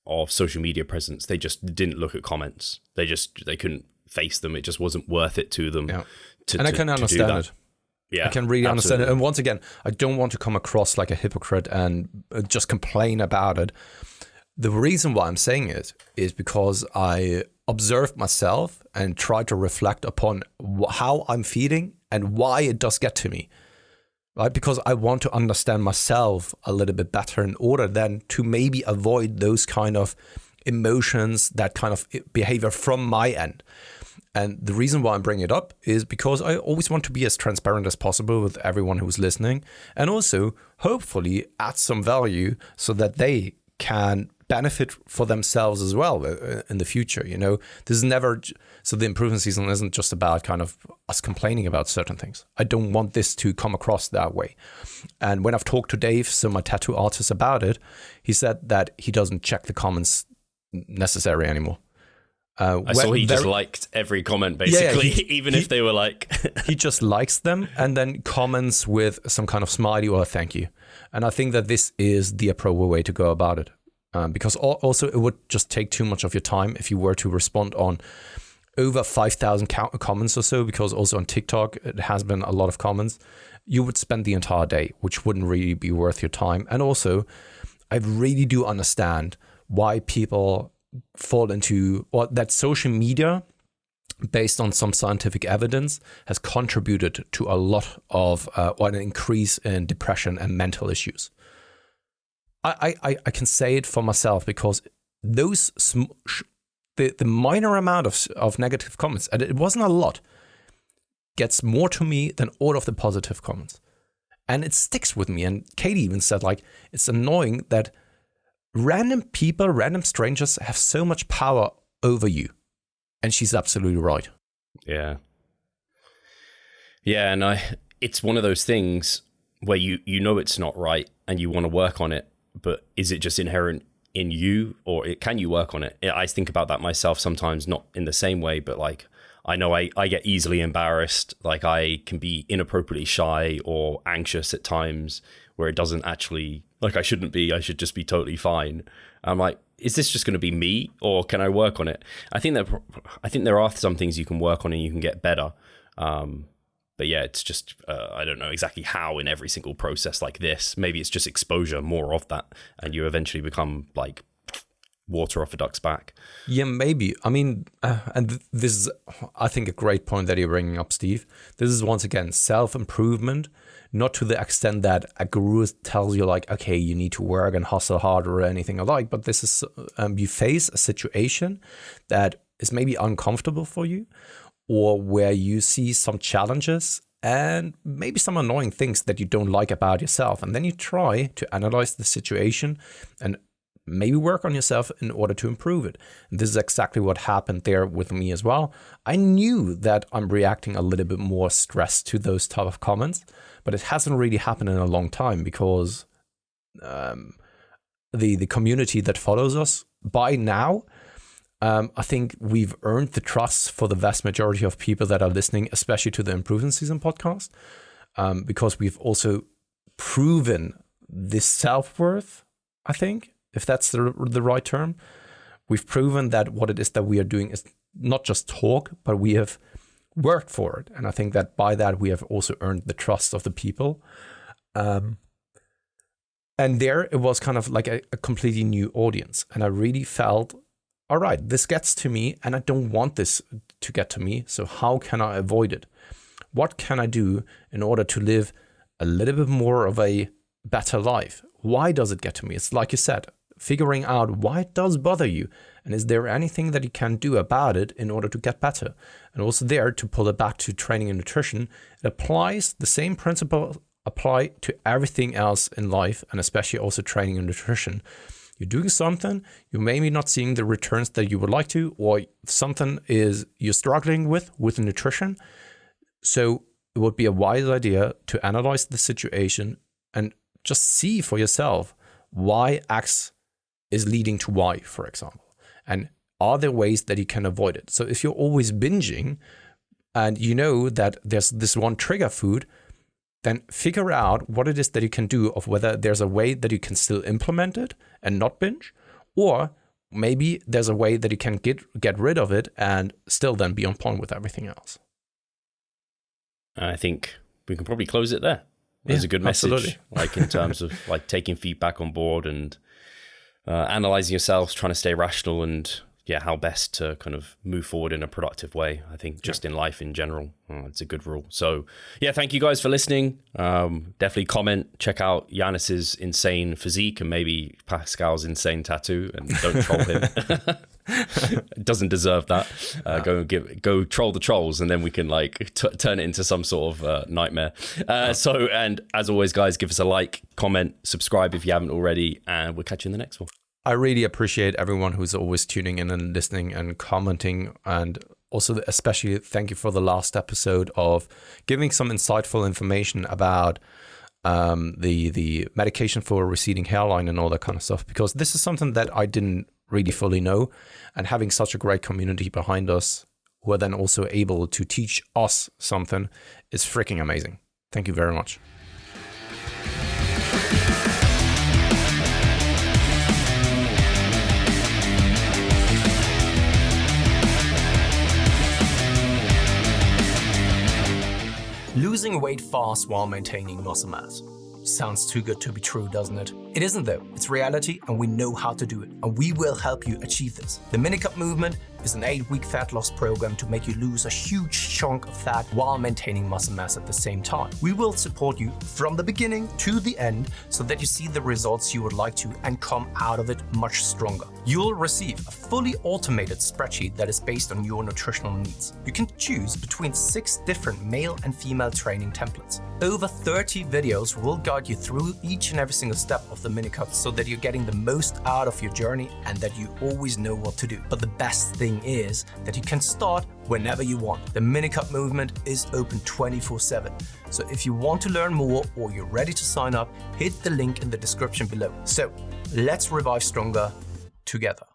of social media presence, they just didn't look at comments. They couldn't face them. It just wasn't worth it to them. Yeah. I can understand it. Yeah, I can really understand it. And once again, I don't want to come across like a hypocrite and just complain about it. The reason why I'm saying it is because I observed myself and tried to reflect upon how I'm feeling and why it does get to me. Right? Because I want to understand myself a little bit better in order then to maybe avoid those kind of emotions, that kind of behavior from my end. And the reason why I'm bringing it up is because I always want to be as transparent as possible with everyone who's listening, and also hopefully add some value so that they can benefit for themselves as well in the future. You know, this is never, so the improvement season isn't just about kind of us complaining about certain things. I don't want this to come across that way. And when I've talked to Dave, so my tattoo artist, about it, he said that he doesn't check the comments necessary anymore. I saw he just liked every comment, basically, even if they were like... He just likes them and then comments with some kind of smiley or a thank you. And I think that this is the appropriate way to go about it. Because also it would just take too much of your time if you were to respond on over 5,000 comments or so, because also on TikTok, it has been a lot of comments. You would spend the entire day, which wouldn't really be worth your time. And also, I really do understand why people fall into, or that social media, based on some scientific evidence, has contributed to a lot of, or an increase in depression and mental issues. I can say it for myself because those the minor amount of negative comments, and it wasn't a lot, gets more to me than all of the positive comments. And it sticks with me. And Katie even said, like, it's annoying that random people, random strangers have so much power over you. And she's absolutely right. Yeah. Yeah, and it's one of those things where you know it's not right and you want to work on it. But is it just inherent in you, or can you work on it? I think about that myself sometimes, not in the same way, but like, I know I get easily embarrassed. Like I can be inappropriately shy or anxious at times where it doesn't actually, like I shouldn't be, I should just be totally fine. I'm like, is this just going to be me, or can I work on it? I think there are some things you can work on and you can get better. But yeah, it's just, I don't know exactly how in every single process like this. Maybe it's just exposure, more of that, and you eventually become like water off a duck's back. Yeah, maybe. I mean, this is, I think, a great point that you're bringing up, Steve. This is, once again, self-improvement, not to the extent that a guru tells you like, okay, you need to work and hustle harder or anything alike, but this is, you face a situation that is maybe uncomfortable for you, or where you see some challenges and maybe some annoying things that you don't like about yourself. And then you try to analyze the situation and maybe work on yourself in order to improve it. And this is exactly what happened there with me as well. I knew that I'm reacting a little bit more stressed to those type of comments, but it hasn't really happened in a long time, because the community that follows us by now, I think we've earned the trust for the vast majority of people that are listening, especially to the Improvement Season podcast, because we've also proven this self-worth, I think, if that's the right term. We've proven that what it is that we are doing is not just talk, but we have worked for it. And I think that by that, we have also earned the trust of the people. And there it was kind of like a completely new audience. And I really felt, all right, this gets to me and I don't want this to get to me. So how can I avoid it? What can I do in order to live a little bit more of a better life? Why does it get to me? It's like you said, figuring out why it does bother you, and is there anything that you can do about it in order to get better? And also there, to pull it back to training and nutrition, it applies the same principle apply to everything else in life, and especially also training and nutrition. You're doing something, you're maybe not seeing the returns that you would like to, or something is you're struggling with nutrition. So it would be a wise idea to analyze the situation and just see for yourself why X is leading to Y, for example. And are there ways that you can avoid it? So if you're always binging and you know that there's this one trigger food, then figure out what it is that you can do, of whether there's a way that you can still implement it and not binge, or maybe there's a way that you can get rid of it and still then be on point with everything else. I think we can probably close it there. There's a good message, absolutely. Like in terms of like taking feedback on board and analyzing yourselves, trying to stay rational, and how best to kind of move forward in a productive way. I think just in life in general, it's a good rule. So thank you guys for listening. Definitely comment, check out Yannis's insane physique and maybe Pascal's insane tattoo, and don't troll him. Doesn't deserve that. Go troll the trolls, and then we can like turn it into some sort of nightmare. So, and as always, guys, give us a like, comment, subscribe if you haven't already, and we'll catch you in the next one. I really appreciate everyone who's always tuning in and listening and commenting, and also especially thank you for the last episode of giving some insightful information about the medication for receding hairline and all that kind of stuff, because this is something that I didn't really fully know, and having such a great community behind us who are then also able to teach us something is freaking amazing. Thank you very much. Losing weight fast while maintaining muscle mass. Sounds too good to be true, doesn't it? It isn't though. It's reality, and we know how to do it, and we will help you achieve this. The Minicut Movement is an 8-week fat loss program to make you lose a huge chunk of fat while maintaining muscle mass at the same time. We will support you from the beginning to the end so that you see the results you would like to and come out of it much stronger. You'll receive a fully automated spreadsheet that is based on your nutritional needs. You can choose between 6 different male and female training templates. Over 30 videos will guide you through each and every single step of the Minicut so that you're getting the most out of your journey and that you always know what to do. But the best thing is that you can start whenever you want. The Minicut Movement is open 24/7. So if you want to learn more or you're ready to sign up, hit the link in the description below. So let's revive stronger together.